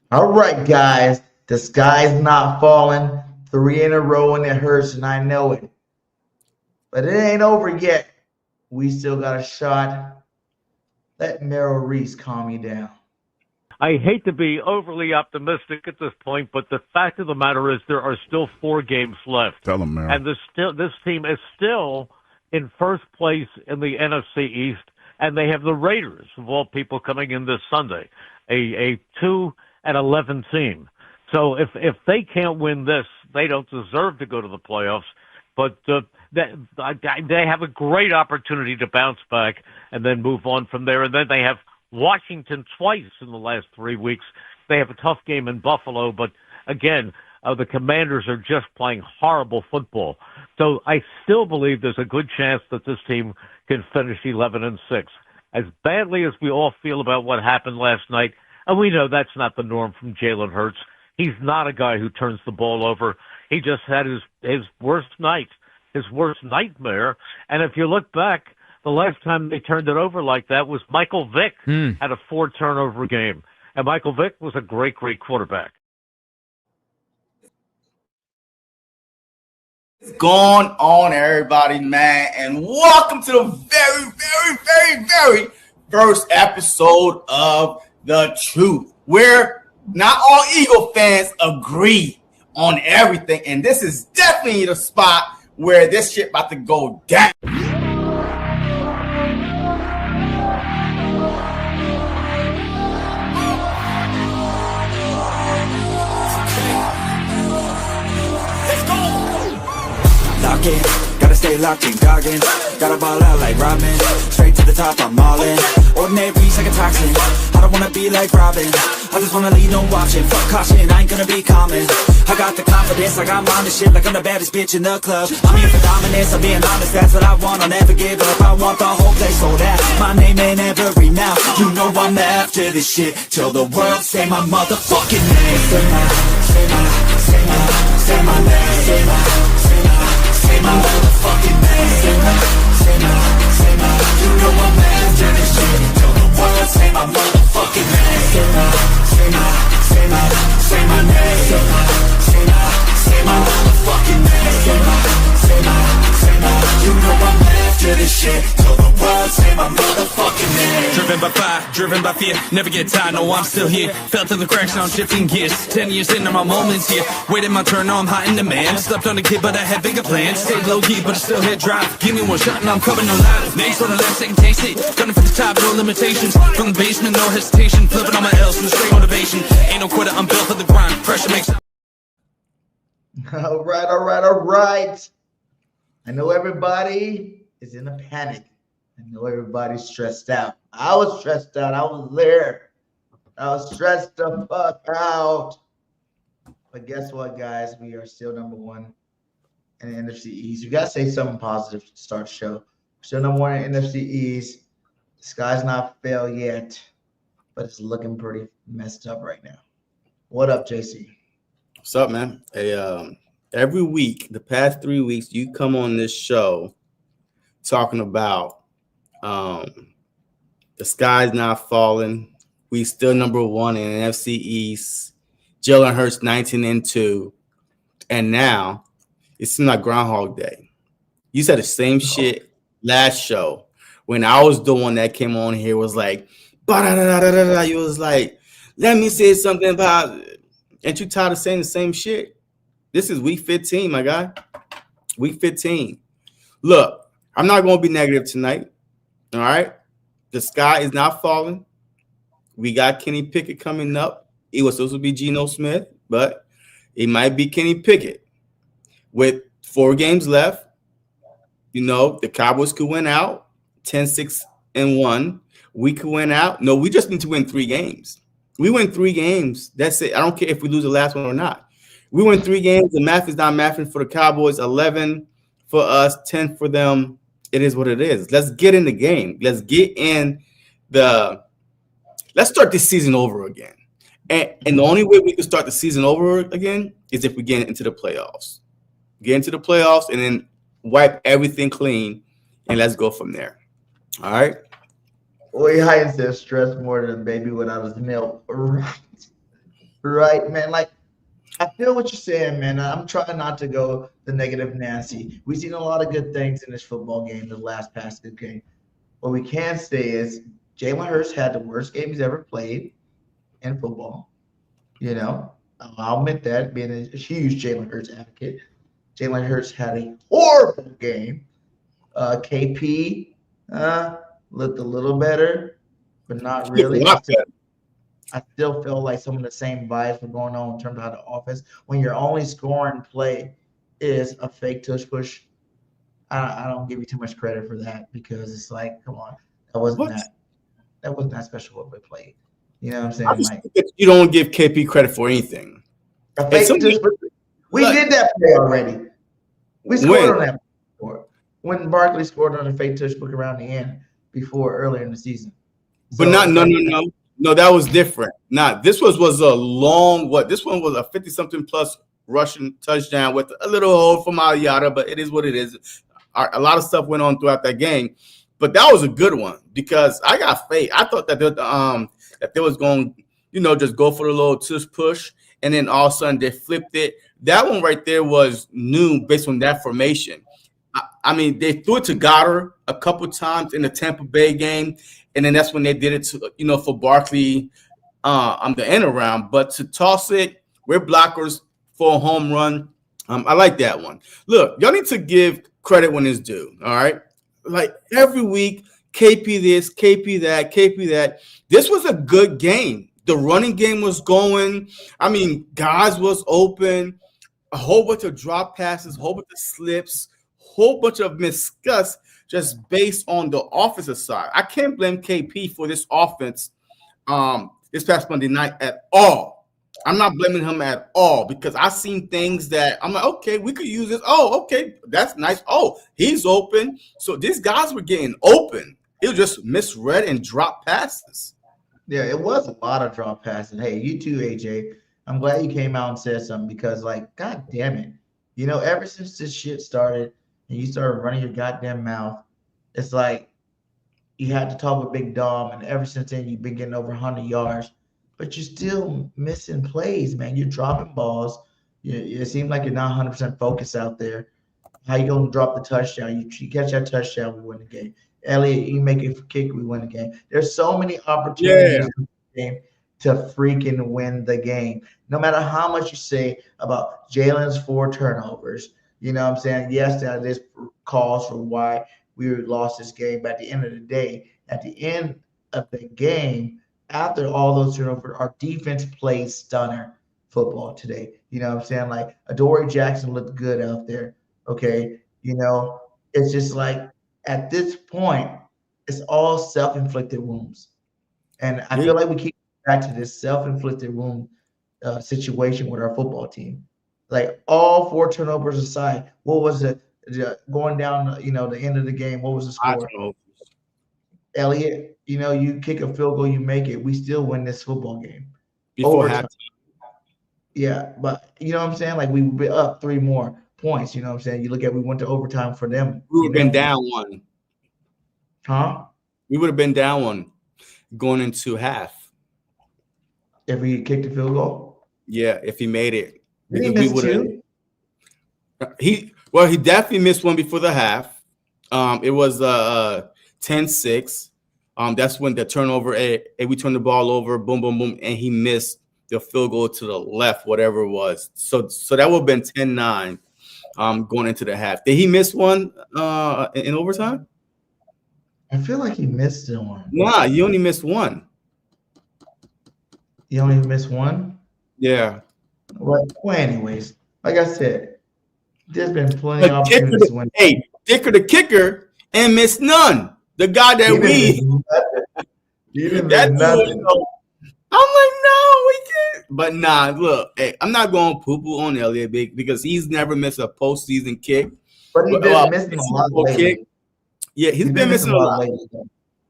All right, guys. The sky's not falling. 3 in a row, and it hurts, and I know it. But it ain't over yet. We still got a shot. Let Merrill Reese calm you down. I hate to be overly optimistic at this point, but the fact of the matter is there are still 4 games left. Tell them, Merrill. And this team is still in first place in the NFC East, and they have the Raiders, of all people, coming in this Sunday, a 2-11 team. So if they can't win this, they don't deserve to go to the playoffs. But they have a great opportunity to bounce back and then move on from there. And then they have Washington twice in the last 3 weeks. They have a tough game in Buffalo, but again, the Commanders are just playing horrible football. So I still believe there's a good chance that this team can finish 11-6. As badly as we all feel about what happened last night, and we know that's not the norm from Jalen Hurts. He's not a guy who turns the ball over. He just had his worst night, his worst nightmare. And if you look back, the last time they turned it over like that was Michael Vick had a 4-turnover game. And Michael Vick was a great, great quarterback. What's going on, everybody, man? And welcome to the very first episode of The Truth, where not all Eagle fans agree on everything. And this is definitely the spot where this shit about to go down. Gotta stay locked in Goggins. Gotta ball out like Robin. Straight to the top, I'm all in. Ordinary like a toxin. I don't wanna be like Robin. I just wanna lead, no watching. Fuck caution, I ain't gonna be common. I got the confidence, like I'm on the shit, like I'm the baddest bitch in the club. I'm here for dominance, I'm being honest, that's what I want. I'll never give up, I want the whole place sold out. My name in every mouth, you know I'm after this shit. Till the world say my motherfucking name. Say my name. Say my motherfucking name. Say my, you know I'm after this shit. Till the world say my motherfucking name. Say my name. Say my motherfucking name. Say my, you know I'm after this shit. Till the world say my motherfucking name. Driven by fire, driven by fear, never get tired, no I'm still here. Felt in the cracks, now I'm shifting gears. 10 years into my moments here, waiting my turn, now I'm hot in demand. Slept on a kid, but I had bigger plans. Stayed low key, but I still hit drive. Give me one shot and I'm coming alive. Next on the left, second taste it. Gunning for the top, no limitations. From the basement, no hesitation. Flipping on my L's with straight motivation. Ain't no quitter, I'm built for the grind. Pressure makes. All right. I know everybody is in a panic. I know everybody's stressed out. I was stressed out. I was there. I was stressed the fuck out. But guess what, guys? We are still number one in the NFC East. You got to say something positive to start the show. We're still number one in the NFC East. The sky's not fell yet, but it's looking pretty messed up right now. What up, JC? What's up, man? Hey, every week, the past 3 weeks, you come on this show talking about the sky's not falling. We still number one in the NFC East. Jalen Hurts 19-2. And now it seems like Groundhog Day. You said the same shit last show when I was the one that came on here was like, you was like, let me say something about it. Ain't you tired of saying the same shit? This is week 15, my guy. Week 15. Look, I'm not going to be negative tonight. All right? The sky is not falling. We got Kenny Pickett coming up. It was supposed to be Geno Smith, but it might be Kenny Pickett. With 4 games left, you know, the Cowboys could win out 10-6-1. We could win out. No, we just need to win 3 games. We win 3 games. That's it. I don't care if we lose the last one or not. We win 3 games. The math is not mathing for the Cowboys. 11 for us, 10 for them. It is what it is. Let's get in the game. Let's start this season over again. And the only way we can start the season over again is if we get into the playoffs. Get into the playoffs and then wipe everything clean and let's go from there. All right? Boy, I said stress more than a baby without his milk. Right, man. Like, I feel what you're saying, man. I'm trying not to go the negative Nancy. We've seen a lot of good things in this football game, the last past good game. What we can say is Jalen Hurts had the worst game he's ever played in football. You know, I'll admit that, being a huge Jalen Hurts advocate. Jalen Hurts had a horrible game. KP looked a little better, but not really. I still feel like some of the same vibes were going on in terms of how the offense, when your only scoring play is a fake tush push, I don't give you too much credit for that, because it's like, come on, that wasn't that special what we played. You know what I'm saying? I just Like, think that you don't give KP credit for anything. a fake tush push, we did that play already. We scored on that before. When Barkley scored on a fake tush push around the end earlier in the season. But no, that was different. This was a long this one was a 50-something plus rushing touchdown with a little hold from Aliata, but it is what it is. A lot of stuff went on throughout that game, but that was a good one because I got faith. I thought that they was going, just go for the little tush push, and then all of a sudden they flipped it. That one right there was new based on that formation. I mean, they threw it to Goddard a couple times in the Tampa Bay game, and then that's when they did it to, for Barkley on the end around. But to toss it, we're blockers for a home run. I like that one. Look, y'all need to give credit when it's due, all right? Like every week, KP this, KP that, KP that. This was a good game. The running game was going. I mean, guys was open. A whole bunch of drop passes, a whole bunch of slips, whole bunch of miscuts just based on the offensive side. I can't blame KP for this offense this past Monday night at all. I'm not blaming him at all because I've seen things that I'm like, okay, we could use this. Oh, okay, that's nice. Oh, he's open. So these guys were getting open. It was just misread and drop passes. Yeah, it was a lot of drop passes. Hey, you too, AJ. I'm glad you came out and said something because, like, God damn it. Ever since this shit started and you started running your goddamn mouth, it's like you had to talk with Big Dom, and ever since then you've been getting over 100 yards, but you're still missing plays, man. You're dropping balls. It seems like you're not 100% focused out there. How you going to drop the touchdown? You catch that touchdown, we win the game. Elliott, you make a kick, we win the game. There's so many opportunities in the game to freaking win the game. No matter how much you say about Jalen's 4 turnovers, you know what I'm saying? Yes, that is cause for why we lost this game. But at the end of the day, at the end of the game, after all those turnovers, our defense played stunner football today. You know what I'm saying? Like, Adoree Jackson looked good out there. Okay. It's just like at this point, it's all self-inflicted wounds. And I feel like we keep back to this self-inflicted wound situation with our football team. Like, all 4 turnovers aside, what was it going down, the end of the game? What was the score? Elliott, you kick a field goal, you make it. We still win this football game. Before halftime. Yeah, but you know what I'm saying? Like, we were up 3 more points. You know what I'm saying? You look at, we went to overtime for them. We would have been down 1. Huh? We would have been down 1 going into half. If we kicked the field goal? Yeah, if he made it. Did he miss 2? He definitely missed 1 before the half. It was 10-6. That's when the turnover, we turned the ball over, boom, boom, boom, and he missed the field goal to the left, whatever it was. So that would have been 10-9 going into the half. Did he miss 1 in overtime? I feel like he missed 1. Nah, you only missed 1. You only missed 1? Yeah. Well, anyways, like I said, there's been plenty of opportunities to win. Hey, Dicker the kicker and missed none. The guy that he didn't miss nothing. I'm like, no, we can't. But nah, look, hey, I'm not going poo-poo on Elliott because he's never missed a postseason kick. But he's been missing a lot lately. Yeah, he's been missing a lot.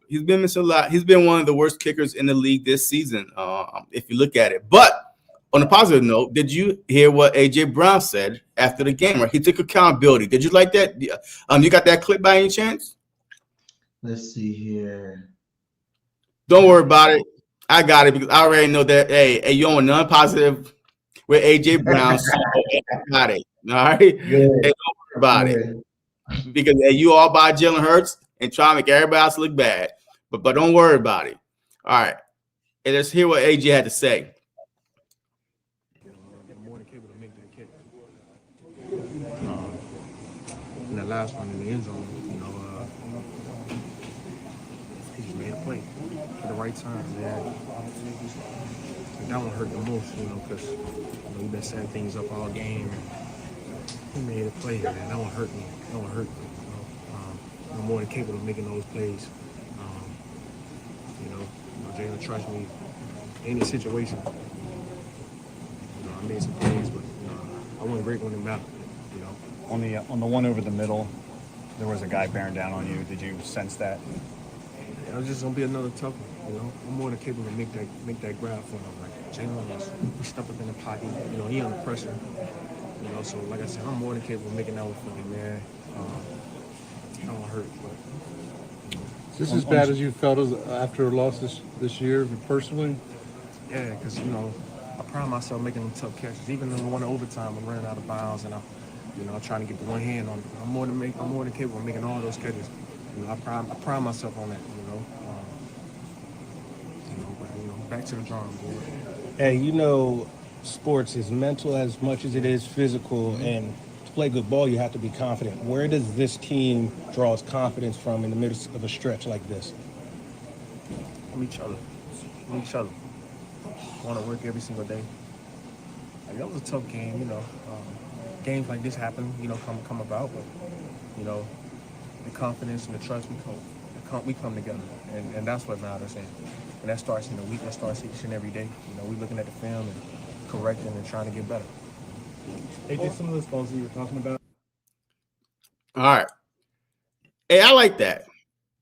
He's been missing a lot. He's been one of the worst kickers in the league this season, if you look at it. But on a positive note, did you hear what AJ Brown said after the game? Right, he took accountability. Did you like that? You got that clip by any chance? Let's see here. Don't worry about it. I got it because I already know that. Hey, you on none positive with AJ Brown. So I got it. All right. Hey, don't Good. worry about it Good. because hey, you all buy Jalen Hurts and try to make everybody else look bad. But don't worry about it. All right. And let's hear what AJ had to say. More than capable to make that kick. In the last one in the end zone, he just made a play at the right time, man. And that one hurt the most, because we've been setting things up all game. He made a play, man. That one hurt me. That one hurt me. I'm more than capable of making those plays. Jalen trusts me in any situation. I made some plays, but I wasn't great when it mattered. On the one over the middle, there was a guy bearing down on you. Did you sense that? It was just gonna be another tough one. I'm more than capable to make that grab for him. Like Jalen was stepped up in the pocket. He under pressure. So like I said, I'm more than capable of making that one for him, man. That one hurt, but. Is this as bad as you felt after a loss this year, personally? Yeah, because I pride myself making them tough catches. Even in the one overtime, I'm running out of bounds, and I'm trying to get the one hand on it. I'm more than capable of making all those catches. I pride myself on that. But back to the drawing board. Hey, sports is mental as much as it is physical, and to play good ball, you have to be confident. Where does this team draw its confidence from in the midst of a stretch like this? From each other. Want to work every single day. That was a tough game, games like this happen, come about, but, the confidence and the trust we come together, and that's what matters. And that starts in the week, that starts each and every day. We're looking at the film and correcting and trying to get better. AJ, some of those balls that you were talking about. All right. Hey, I like that.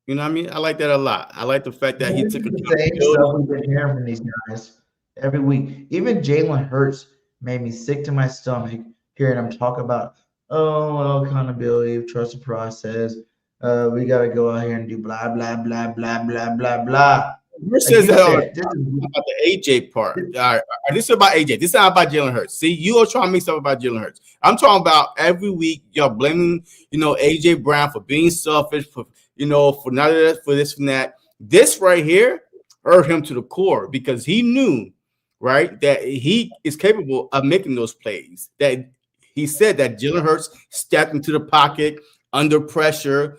You know what I mean? I like that a lot. I like the fact that he took the same stuff we've been hearing from these guys every week. Even Jalen Hurts made me sick to my stomach hearing him talk about, accountability, trust the process. We got to go out here and do blah, blah, blah, blah, blah, blah, blah. Who says that about the AJ part? All right, this is about AJ. This is not about Jalen Hurts. See, you are trying to make stuff about Jalen Hurts. I'm talking about every week y'all blaming, AJ Brown for being selfish, for not for this and that. This right here hurt him to the core because he knew, right, that he is capable of making those plays. That he said that Jalen Hurts stepped into the pocket under pressure.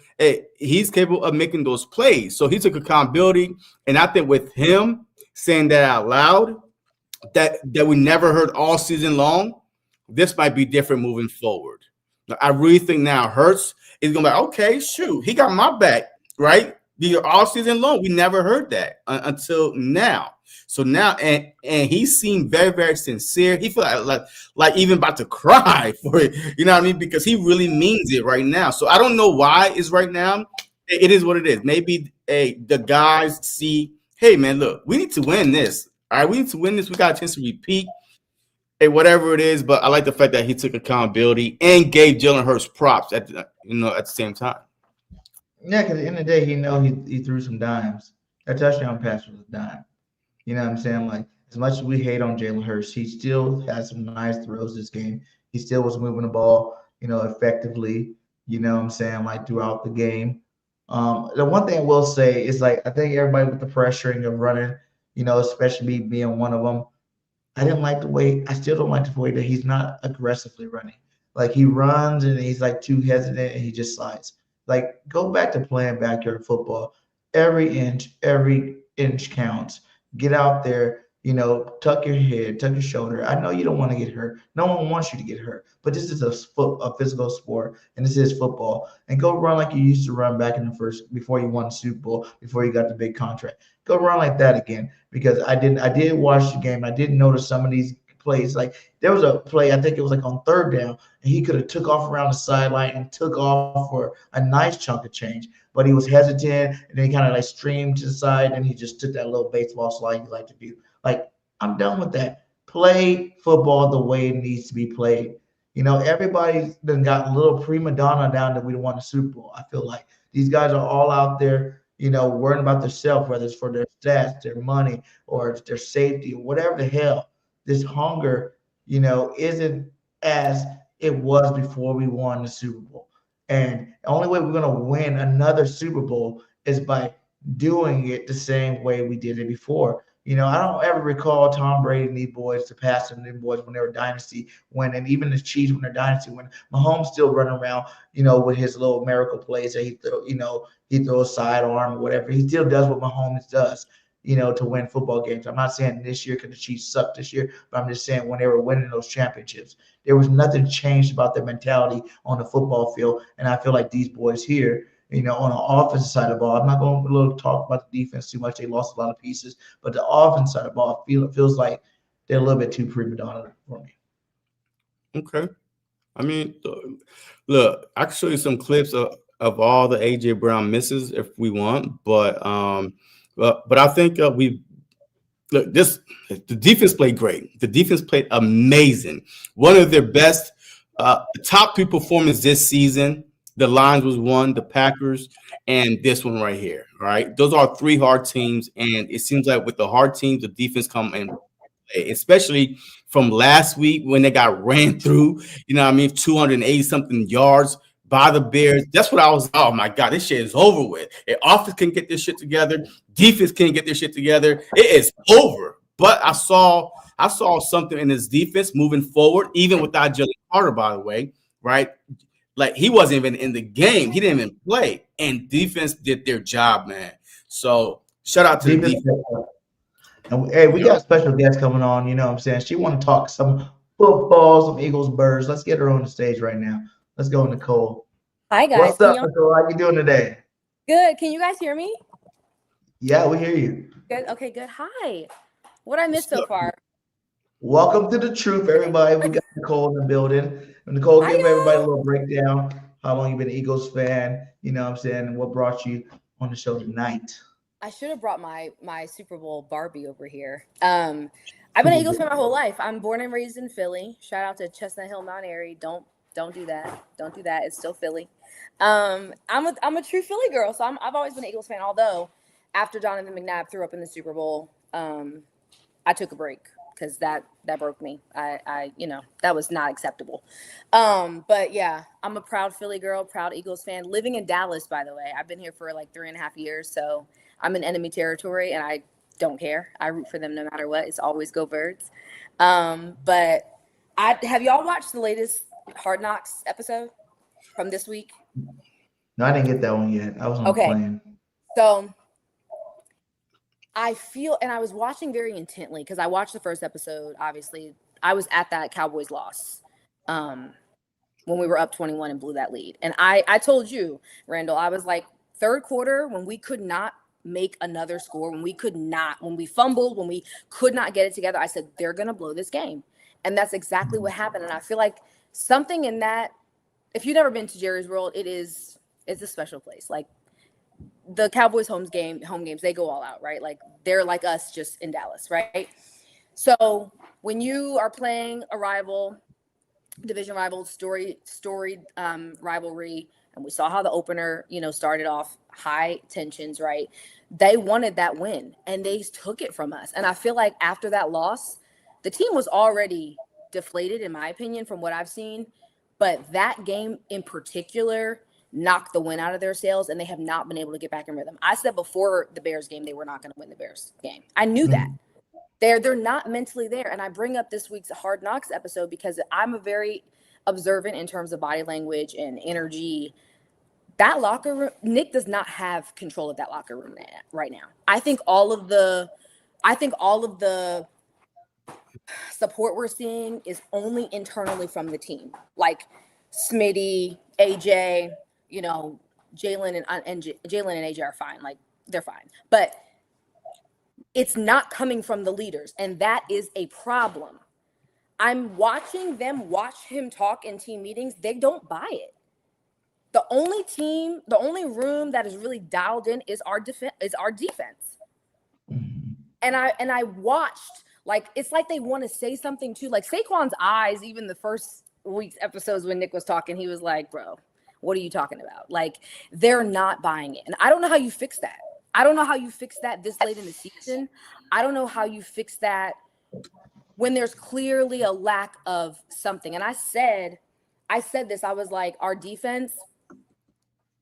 He's capable of making those plays. So he took accountability. And I think with him saying that out loud, that we never heard all season long, this might be different moving forward. Now, I really think now Hurts is going to be like, okay, shoot, he got my back, right? All season long, we never heard that until now. So now, and he seemed very, very sincere. He felt like even about to cry for it. You know what I mean? Because he really means it right now. So I don't know why it's right now. It is what it is. Maybe the guys see, hey, man, look, we need to win this. All right, we need to win this. We got a chance to repeat. Hey, whatever it is. But I like the fact that he took accountability and gave Jalen Hurts props at the same time. Yeah, because at the end of the day, he threw some dimes. That touchdown pass was a dime. You know what I'm saying? Like, as much as we hate on Jalen Hurts, he still had some nice throws this game. He still was moving the ball, effectively, you know what I'm saying, like throughout the game. The one thing I will say is, like, I think everybody with the pressuring of running, especially me being one of them, I still don't like the way that he's not aggressively running. Like, he runs and he's like too hesitant and he just slides. Like, go back to playing backyard football. Every inch counts. Get out there, tuck your head, tuck your shoulder. I know you don't want to get hurt. No one wants you to get hurt. But this is a physical sport, and this is football. And go run like you used to run back in before you won the Super Bowl, before you got the big contract. Go run like that again, because I did watch the game. I did notice some of these plays. Like, there was a play, I think it was like on third down, and he could have took off around the sideline and took off for a nice chunk of change. But he was hesitant, and then he kind of like streamed to the side, and he just took that little baseball slide you like to do. Like, I'm done with that. Play football the way it needs to be played. Everybody then got a little prima donna down that we won the Super Bowl. I feel like these guys are all out there, worrying about themselves, whether it's for their stats, their money, or their safety, or whatever the hell. This hunger, isn't as it was before we won the Super Bowl. And the only way we're going to win another Super Bowl is by doing it the same way we did it before. I don't ever recall Tom Brady and these boys surpassing them boys when they were dynasty when, and even the Chiefs when they're dynasty when. Mahomes still running around, with his little miracle plays that he throw, he throws sidearm or whatever. He still does what Mahomes does, to win football games. I'm not saying this year because the Chiefs sucked this year, but I'm just saying when they were winning those championships, there was nothing changed about their mentality on the football field. And I feel like these boys here, on the offensive side of the ball, I'm not going to talk about the defense too much. They lost a lot of pieces, but the offensive side of the ball, feels like they're a little bit too prima donna for me. Okay. I mean, look, I can show you some clips of all the AJ Brown misses if we want, but I think the defense played great. The defense played amazing. One of their best, top 2 performances this season. The Lions was one, the Packers, and this one right here. Right, those are 3 hard teams, and it seems like with the hard teams, the defense come and play, especially from last week when they got ran through. 280 something yards by the Bears. That's what I was. Oh my God, this shit is over with. If offense can get this shit together, defense can't get this shit together. It is over. But I saw something in his defense moving forward, even without Jalen Carter, by the way. Right. Like he wasn't even in the game. He didn't even play. And defense did their job, man. So shout out to the defense. And hey, we got special guests coming on, what I'm saying? She want to talk some football, some Eagles, Birds. Let's get her on the stage right now. Let's go, Nicole. Hi, guys. What's up, Nicole? How you doing today? Good. Can you guys hear me? Yeah, we hear you. Good. Okay, good. Hi. What I missed so far? Welcome to the truth, everybody. We got Nicole in the building. Nicole, give everybody a little breakdown. How long you been an Eagles fan? And what brought you on the show tonight? I should have brought my Super Bowl Barbie over here. I've been an Eagles fan my whole life. I'm born and raised in Philly. Shout out to Chestnut Hill, Mount Airy. Don't do that. Don't do that. It's still Philly. I'm a true Philly girl, so I've always been an Eagles fan. Although after Donovan McNabb threw up in the Super Bowl, I took a break because that broke me. I that was not acceptable. But yeah, I'm a proud Philly girl, proud Eagles fan. Living in Dallas, by the way. I've been here for like 3.5 years, so I'm in enemy territory, and I don't care. I root for them no matter what. It's always go Birds. But have y'all watched the latest Hard Knocks episode from this week? No, I didn't get that one yet. I was on the plane. So I feel, and I was watching very intently because I watched the first episode. Obviously, I was at that Cowboys loss when we were up 21 and blew that lead. And I told you, Randall, I was like, third quarter, when we could not make another score, when we fumbled, when we could not get it together, I said, they're going to blow this game. And that's exactly what happened. And I feel like something in that, if you've never been to Jerry's World, it's a special place. Like the Cowboys home games, they go all out, right? Like they're like us just in Dallas, right? So when you are playing a division rival, storied rivalry, and we saw how the opener, started off high tensions, right? They wanted that win and they took it from us. And I feel like after that loss, the team was already deflated, in my opinion, from what I've seen. But that game in particular knocked the wind out of their sails, and they have not been able to get back in rhythm. I said before the Bears game, they were not going to win the Bears game. I knew that. They're not mentally there. And I bring up this week's Hard Knocks episode because I'm a very observant in terms of body language and energy. That locker room, Nick does not have control of that locker room right now. I think all of the support we're seeing is internally from the team. Like Smitty, AJ, Jalen and AJ are fine. Like they're fine. But it's not coming from the leaders, and that is a problem. I'm watching them watch him talk in team meetings. They don't buy it. The only room that is really dialed in is our defense. And I watched, like, it's like they want to say something too. Like Saquon's eyes, even the first week's episodes when Nick was talking, he was like, bro, what are you talking about? Like, they're not buying it. And I don't know how you fix that. I don't know how you fix that this late in the season. I don't know how you fix that when there's clearly a lack of something. And I said this, I was like, our defense,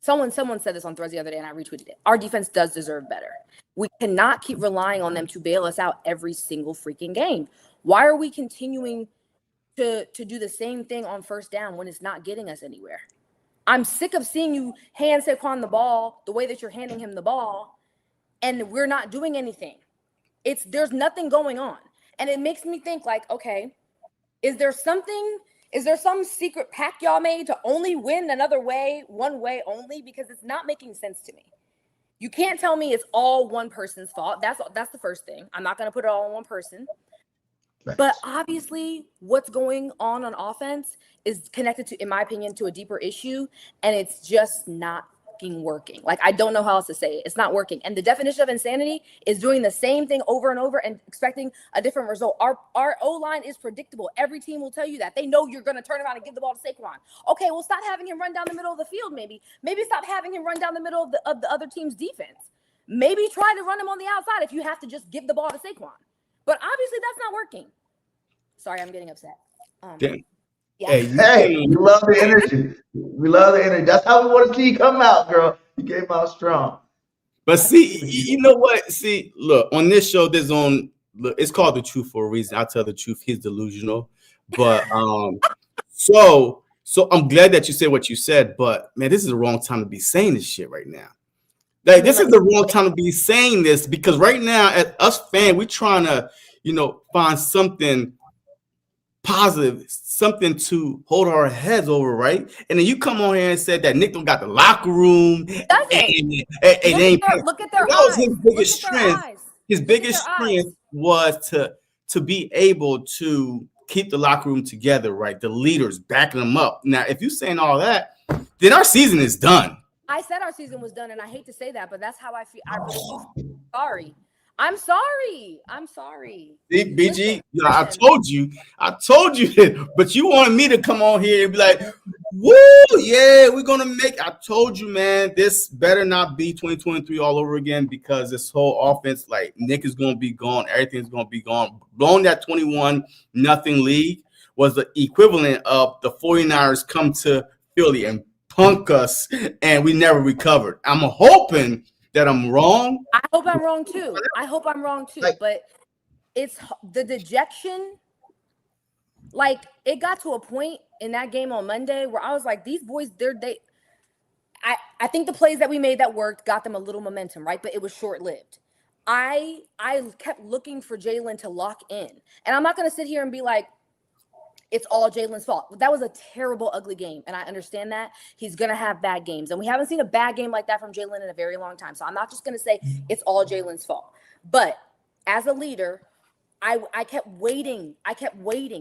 someone said this on Threads the other day and I retweeted it. Our defense does deserve better. We cannot keep relying on them to bail us out every single freaking game. Why are we continuing to do the same thing on first down when it's not getting us anywhere? I'm sick of seeing you hand Saquon the ball the way that you're handing him the ball, and we're not doing anything. There's nothing going on. And it makes me think like, okay, is there some secret pact y'all made to only win another way, one way only? Because it's not making sense to me. You can't tell me it's all one person's fault. That's the first thing. I'm not going to put it all on one person. Right. But obviously what's going on offense is connected to, in my opinion, to a deeper issue. And it's just not working. Like, I don't know how else to say it. It's not working. And the definition of insanity is doing the same thing over and over and expecting a different result. Our O-line is predictable. Every team will tell you that. They know you're going to turn around and give the ball to Saquon. Okay, well, stop having him run down the middle of the field maybe. Maybe stop having him run down the middle of the other team's defense. Maybe try to run him on the outside if you have to just give the ball to Saquon. But obviously that's not working. Sorry, I'm getting upset. Yeah. Hey, we love the energy. We love the energy. That's how we want to see you come out, girl. You came out strong. But see, you know what? See, look, on this show, it's called The Truth for a reason. I tell the truth. He's delusional. But so I'm glad that you said what you said, but man, this is the wrong time to be saying this shit right now. Like, this is the wrong time to be saying this, because right now, as us fans, we're trying to, find something positive, something to hold our heads over, right? And then you come on here and said that Nick don't got the locker room. Look at their that eyes. Was his biggest strength. His biggest strength was to be able to keep the locker room together, right? The leaders backing them up. Now, if you're saying all that, then our season is done. I said our season was done, and I hate to say that, but that's how I feel. I really feel sorry. I'm sorry. See, BG, I told you that, but you wanted me to come on here and be like, woo, yeah, we're going to make, I told you, man, this better not be 2023 all over again, because this whole offense, like, Nick is going to be gone. Everything's going to be gone. Blowing that 21-0 lead was the equivalent of the 49ers come to Philly and punk us, and we never recovered. I'm hoping that I'm wrong. I hope I'm wrong too. But it's the dejection. Like, it got to a point in that game on Monday where I was like, these boys, I think the plays that we made that worked got them a little momentum, right? But it was short-lived. I kept looking for Jalen to lock in. And I'm not going to sit here and be like, it's all Jalen's fault. That was a terrible, ugly game, and I understand that. He's going to have bad games, and we haven't seen a bad game like that from Jalen in a very long time, so I'm not just going to say it's all Jalen's fault. But as a leader, I kept waiting.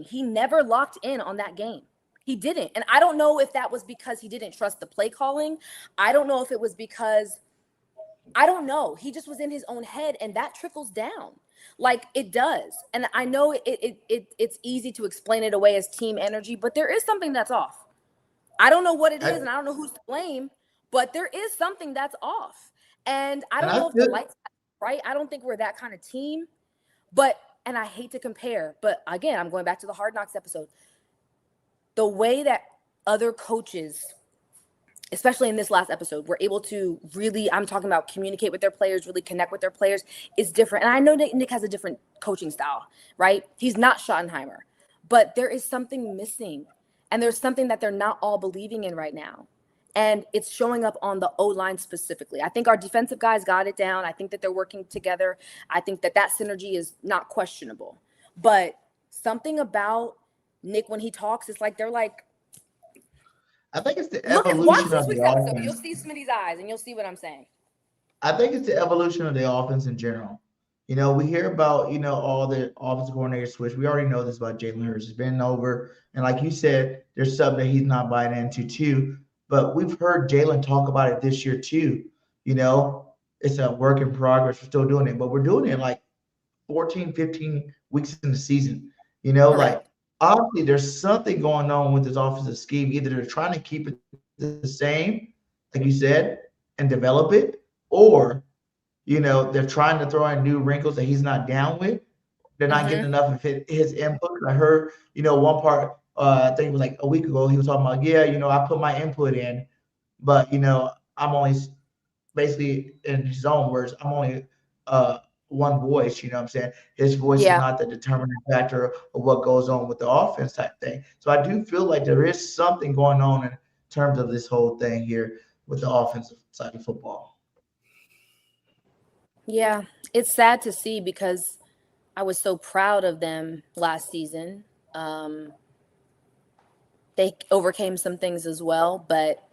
He never locked in on that game. He didn't, and I don't know if that was because he didn't trust the play calling. I don't know if it was because – I don't know. He just was in his own head, and that trickles down. Like, it does. And I know it's easy to explain it away as team energy, but there is something that's off. I don't know what it is, and I don't know who's to blame, but there is something that's off. And I don't know if the lights are right. I don't think we're that kind of team. And I hate to compare, but again, I'm going back to the Hard Knocks episode. The way that other coaches, especially in this last episode, were able to really, I'm talking about communicate with their players, really connect with their players, is different. And I know Nick has a different coaching style, right? He's not Schottenheimer, but there is something missing. And there's something that they're not all believing in right now. And it's showing up on the O-line specifically. I think our defensive guys got it down. I think that they're working together. I think that synergy is not questionable. But something about Nick, when he talks, it's like they're like, I think it's the evolution of the offense. You'll see Smitty's eyes, and you'll see what I'm saying. I think it's the evolution of the offense in general. We hear about, all the offensive coordinator switch. We already know this about Jalen Hurts. It's been over. And like you said, there's something that he's not buying into too. But we've heard Jalen talk about it this year too. It's a work in progress. We're still doing it, but we're doing it like 14, 15 weeks in the season. Like, obviously, there's something going on with this offensive scheme. Either they're trying to keep it the same, like you said, and develop it, or they're trying to throw in new wrinkles that he's not down with. They're not getting enough of his input. I heard, one part, I think it was like a week ago, he was talking about, I put my input in, but, I'm only basically, in his own words, I'm only one voice, you know what I'm saying? His voice is not the determining factor of what goes on with the offense type thing. So I do feel like there is something going on in terms of this whole thing here with the offensive side of football. Yeah, it's sad to see because I was so proud of them last season. They overcame some things as well, but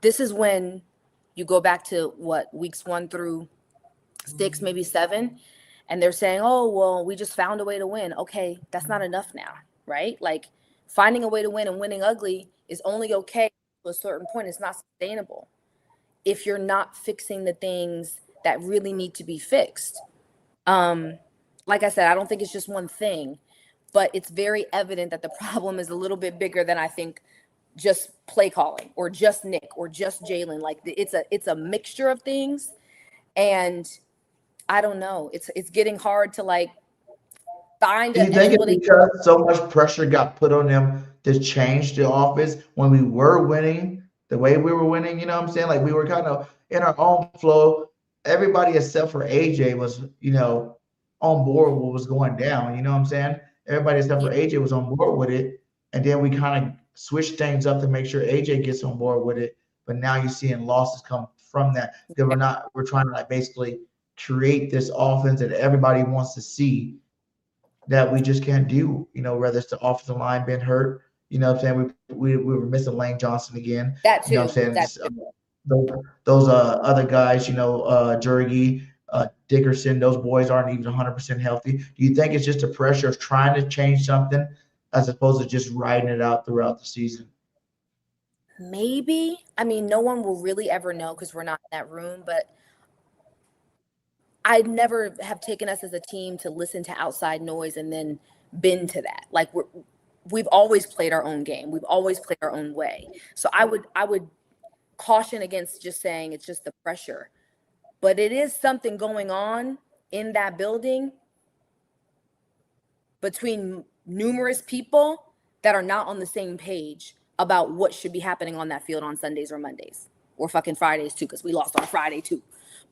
this is when you go back to weeks 1 through 6, maybe 7, and they're saying, oh, well, we just found a way to win. Okay, that's not enough now, right? Like, finding a way to win and winning ugly is only okay to a certain point. It's not sustainable if you're not fixing the things that really need to be fixed. Like I said, I don't think it's just one thing, but it's very evident that the problem is a little bit bigger than I think just play calling or just Nick or just Jalen. Like, it's a mixture of things, and I don't know. It's getting hard to like find. Do you think it's because so much pressure got put on them to change the offense when we were winning the way we were winning? You know what I'm saying? Like, we were kind of in our own flow. Everybody except for AJ was, on board with what was going down. You know what I'm saying? Everybody except for AJ was on board with it. And then we kind of switched things up to make sure AJ gets on board with it. But now you're seeing losses come from that because we're trying to like basically create this offense that everybody wants to see that we just can't do, whether it's the offensive line being hurt, you know what I'm saying? We were missing Lane Johnson again. That too. You know what I'm saying? Those other guys, Jurgi, Dickerson, those boys aren't even 100% healthy. Do you think it's just a pressure of trying to change something as opposed to just riding it out throughout the season? Maybe. I mean, no one will really ever know because we're not in that room, but I never have taken us as a team to listen to outside noise and then been to that. Like, we've always played our own game. We've always played our own way. So I would caution against just saying it's just the pressure, but it is something going on in that building between numerous people that are not on the same page about what should be happening on that field on Sundays or Mondays or fucking Fridays too, because we lost on Friday too.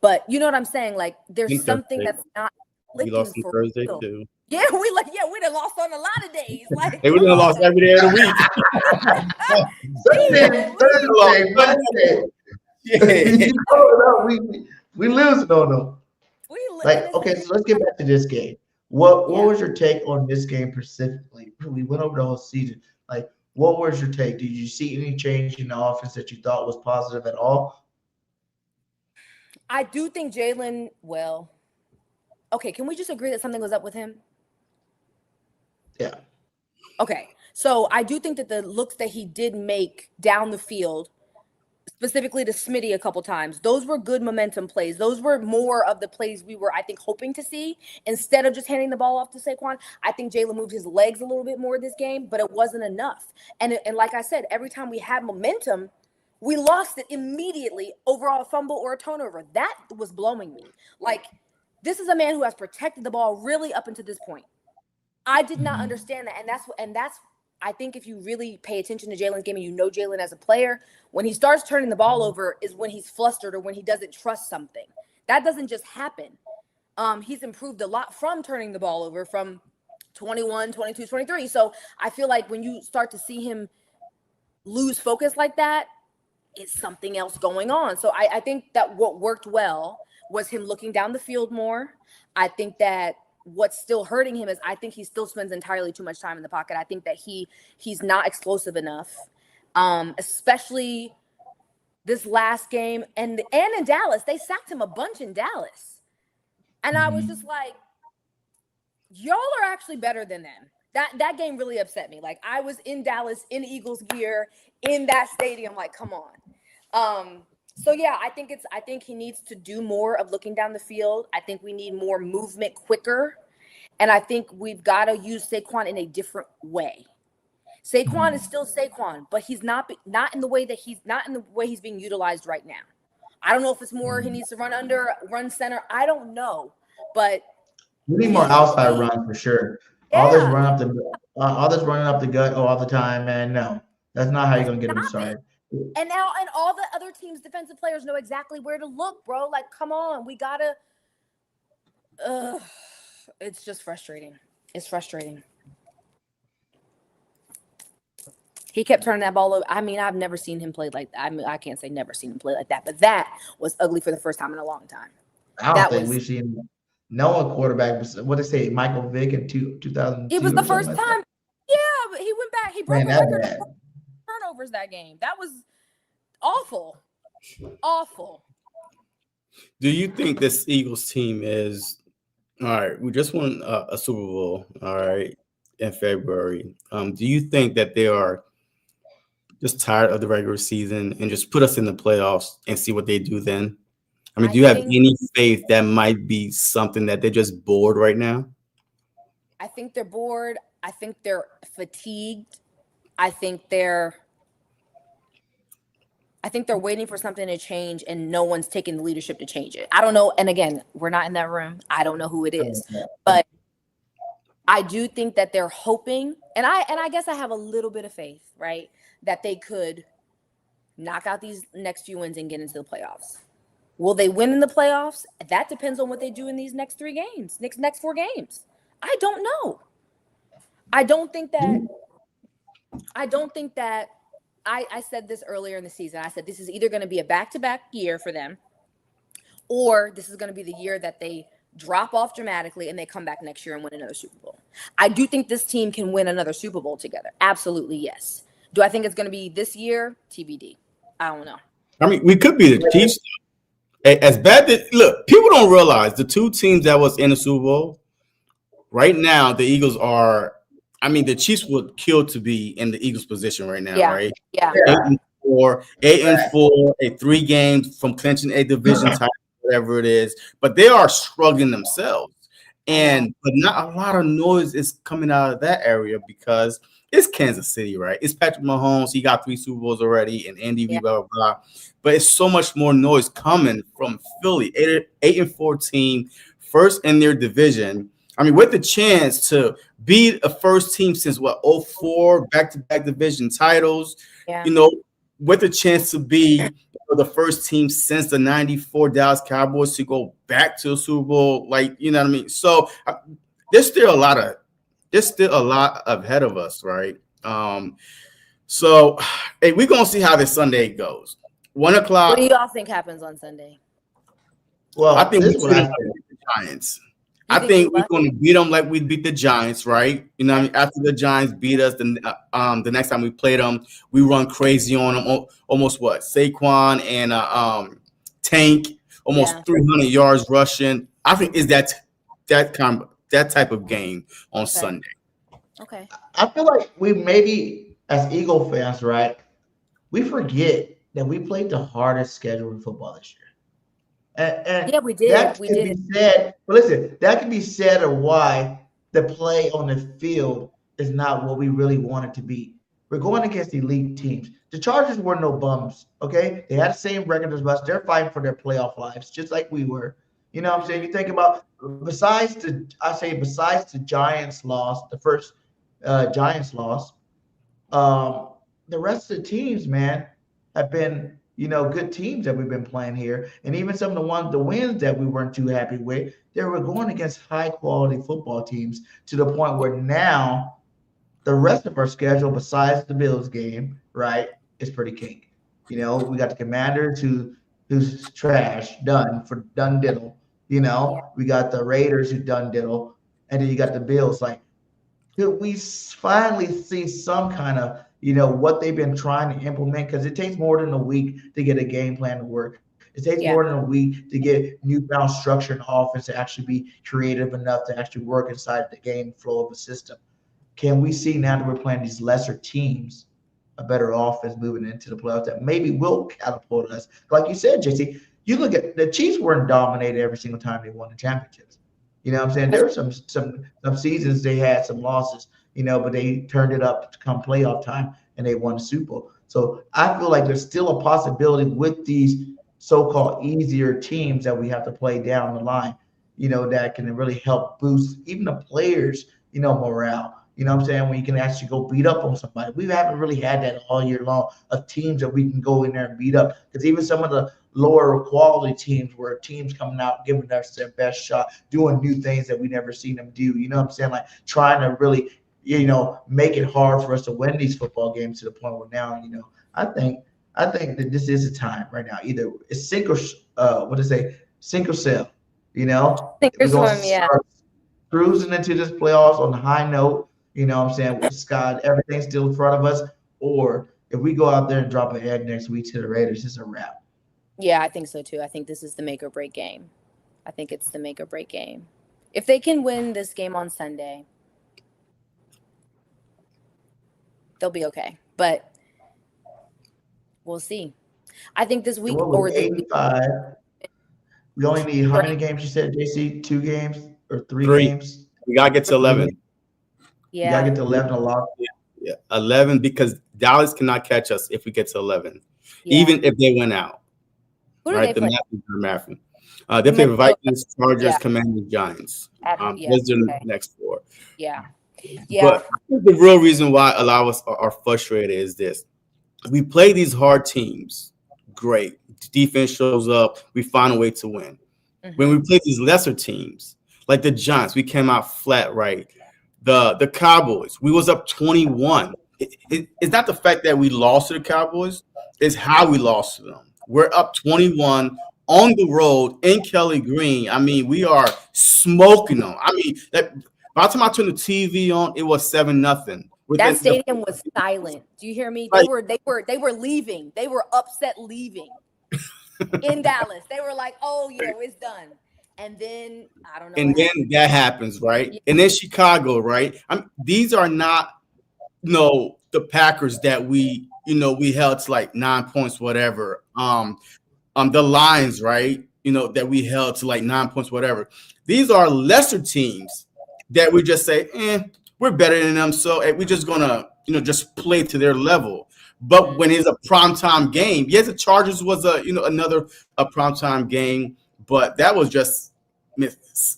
But you know what I'm saying? Like, there's something that's not we lost on Thursday too. Yeah, we done lost on a lot of days. Like, they would have lost every day of the week. We losing on them. Like, okay, so let's get back to this game. What was your take on this game specifically? We went over the whole season. Like, what was your take? Did you see any change in the offense that you thought was positive at all? I do think Jalen, okay, can we just agree that something was up with him? Yeah. Okay, so I do think that the looks that he did make down the field, specifically to Smitty a couple times, those were good momentum plays. Those were more of the plays we were, I think, hoping to see. Instead of just handing the ball off to Saquon, I think Jalen moved his legs a little bit more this game, but it wasn't enough. And like I said, every time we had momentum, we lost it immediately over a fumble or a turnover. That was blowing me. Like, this is a man who has protected the ball really up until this point. I did not understand that. And that's I think if you really pay attention to Jalen's game and you know Jalen as a player, when he starts turning the ball over is when he's flustered or when he doesn't trust something. That doesn't just happen. He's improved a lot from turning the ball over from 21, 22, 23. So I feel like when you start to see him lose focus like that, it's something else going on. So I think that what worked well was him looking down the field more. I think that what's still hurting him is I think he still spends entirely too much time in the pocket. I think that he's not explosive enough, especially this last game. And in Dallas, they sacked him a bunch in Dallas. And I was just like, y'all are actually better than them. That game really upset me. Like, I was in Dallas in Eagles gear in that stadium. Like, come on. So yeah, I think he needs to do more of looking down the field. I think we need more movement quicker. And I think we've got to use Saquon in a different way. Saquon is still Saquon, but he's not in the way he's being utilized right now. I don't know if it's more he needs to run center. I don't know, but we need more outside run for sure. All this running up the gut all the time, man. No, that's not how you're gonna get them started. And all the other teams' defensive players know exactly where to look, bro. Like, come on, we gotta. It's just frustrating. It's frustrating. He kept turning that ball over. I mean, I've never seen him play like that. I mean, I can't say never seen him play like that, but that was ugly for the first time in a long time. I don't think we've seen no one quarterback. What they say, Michael Vick in 2002. It was the first time. Yeah, but he went back. He broke a record of turnovers that game. That was awful. Awful. Do you think this Eagles team is all right? We just won a Super Bowl, all right, in February. Do you think that they are just tired of the regular season and just put us in the playoffs and see what they do then? I mean, do you have any faith that might be something that they're just bored right now? I think they're bored. I think they're fatigued. I think they're waiting for something to change, and no one's taking the leadership to change it. I don't know. And again, we're not in that room. I don't know who it is, but I do think that they're hoping, and I guess I have a little bit of faith, right, that they could knock out these next few wins and get into the playoffs. Will they win in the playoffs? That depends on what they do in these next 3 games, next 4 games. I don't know. I said this earlier in the season. I said this is either going to be a back-to-back year for them, or this is going to be the year that they drop off dramatically and they come back next year and win another Super Bowl. I do think this team can win another Super Bowl together. Absolutely, yes. Do I think it's going to be this year? TBD. I don't know. I mean, we could be the Chiefs. As bad that look, people don't realize the 2 teams that was in the Super Bowl right now. The Eagles are. I mean, the Chiefs would kill to be in the Eagles' position right now, right? Yeah. 8-4, 3 games from clinching a division title, whatever it is. But they are struggling themselves, but not a lot of noise is coming out of that area because it's Kansas City, right? It's Patrick Mahomes. He got 3 Super Bowls already, and Andy, blah blah blah. But it's so much more noise coming from Philly, 8-4 team, first in their division. I mean, with the chance to be a first team since 04, back-to-back division titles, with the chance to be the first team since the 94 Dallas Cowboys to go back to a Super Bowl, you know what I mean? So there's still a lot ahead of us, right? So hey, we're gonna see how this Sunday goes. 1 o'clock. What do y'all think happens on Sunday? Well, I think we're going to beat the Giants. I think we're going to beat them like we beat the Giants, right? You know what I mean? After the Giants beat us, the next time we played them, we run crazy on them. Almost Saquon and Tank, almost 300 yards rushing. I think is that type of game on Sunday. Okay. I feel like we maybe as Eagle fans, right? We forget that we played the hardest schedule in football this year. And yeah, we did. That can be said, but listen, that can be said of why the play on the field is not what we really want it to be. We're going against elite teams. The Chargers were no bums, okay? They had the same record as us. They're fighting for their playoff lives, just like we were. You know what I'm saying? You think about besides the Giants loss, the first Giants loss, the rest of the teams, man, have been, good teams that we've been playing here. And even some of the wins that we weren't too happy with, they were going against high-quality football teams to the point where now the rest of our schedule, besides the Bills game, right, is pretty cake. We got the Commanders who's trash, done diddle. We got the Raiders who done diddle. And then you got the Bills. Could we finally see some kind of what they've been trying to implement, because it takes more than a week to get a game plan to work. It takes more than a week to get newfound structure and offense to actually be creative enough to actually work inside the game flow of a system. Can we see now that we're playing these lesser teams a better offense moving into the playoffs that maybe will catapult us? Like you said, JC, you look at the Chiefs weren't dominated every single time they won the championships. You know what I'm saying? There were some seasons they had some losses, but they turned it up to come playoff time and they won the Super Bowl. So I feel like there's still a possibility with these so-called easier teams that we have to play down the line, that can really help boost even the players, morale. You know what I'm saying? When you can actually go beat up on somebody. We haven't really had that all year long of teams that we can go in there and beat up. Because even some of the lower quality teams where teams coming out, giving us their best shot, doing new things that we never seen them do. You know what I'm saying? Like trying to really, make it hard for us to win these football games to the point where now, I think that this is a time right now. Either it's sink or sink or sail. Sink or We're going swim, yeah. cruising into this playoffs on a high note. You know what I'm saying? With Scott, everything's still in front of us. Or if we go out there and drop an egg next week to the Raiders, it's a wrap. Yeah, I think so too. I think this is the make or break game. I think it's the make or break game. If they can win this game on Sunday, they'll be okay. But we'll see. I think this week or this week. We only need how many games you said, JC? 2 games or 3 games? We gotta get to 11. Yeah. You gotta get to 11 a lot. Yeah, 11 because Dallas cannot catch us if we get to 11, even if they went out. Who do they play? They play Vikings, Chargers, Commanders, Giants. Those are the next 4. Yeah. But I think the real reason why a lot of us are frustrated is this. We play these hard teams. Great. Defense shows up. We find a way to win. Mm-hmm. When we play these lesser teams, like the Giants, we came out flat, right? The Cowboys, we was up 21. It's not the fact that we lost to the Cowboys. It's how we lost to them. We're up 21 on the road in Kelly Green. I mean, we are smoking them. I mean, by the time I turned the TV on, it was 7-0. That stadium was silent. Do you hear me? They were leaving. They were upset leaving in Dallas. They were like, "Oh yeah, it's done." And then I don't know. And then that happens, right? Yeah. And then Chicago, right? These are not, the Packers that we held to like 9 points, whatever. The Lions, right? That we held to like 9 points, whatever. These are lesser teams that we just say, we're better than them, so we're just gonna, just play to their level. But when it's a primetime game, yes, the Chargers was another primetime game, but that was just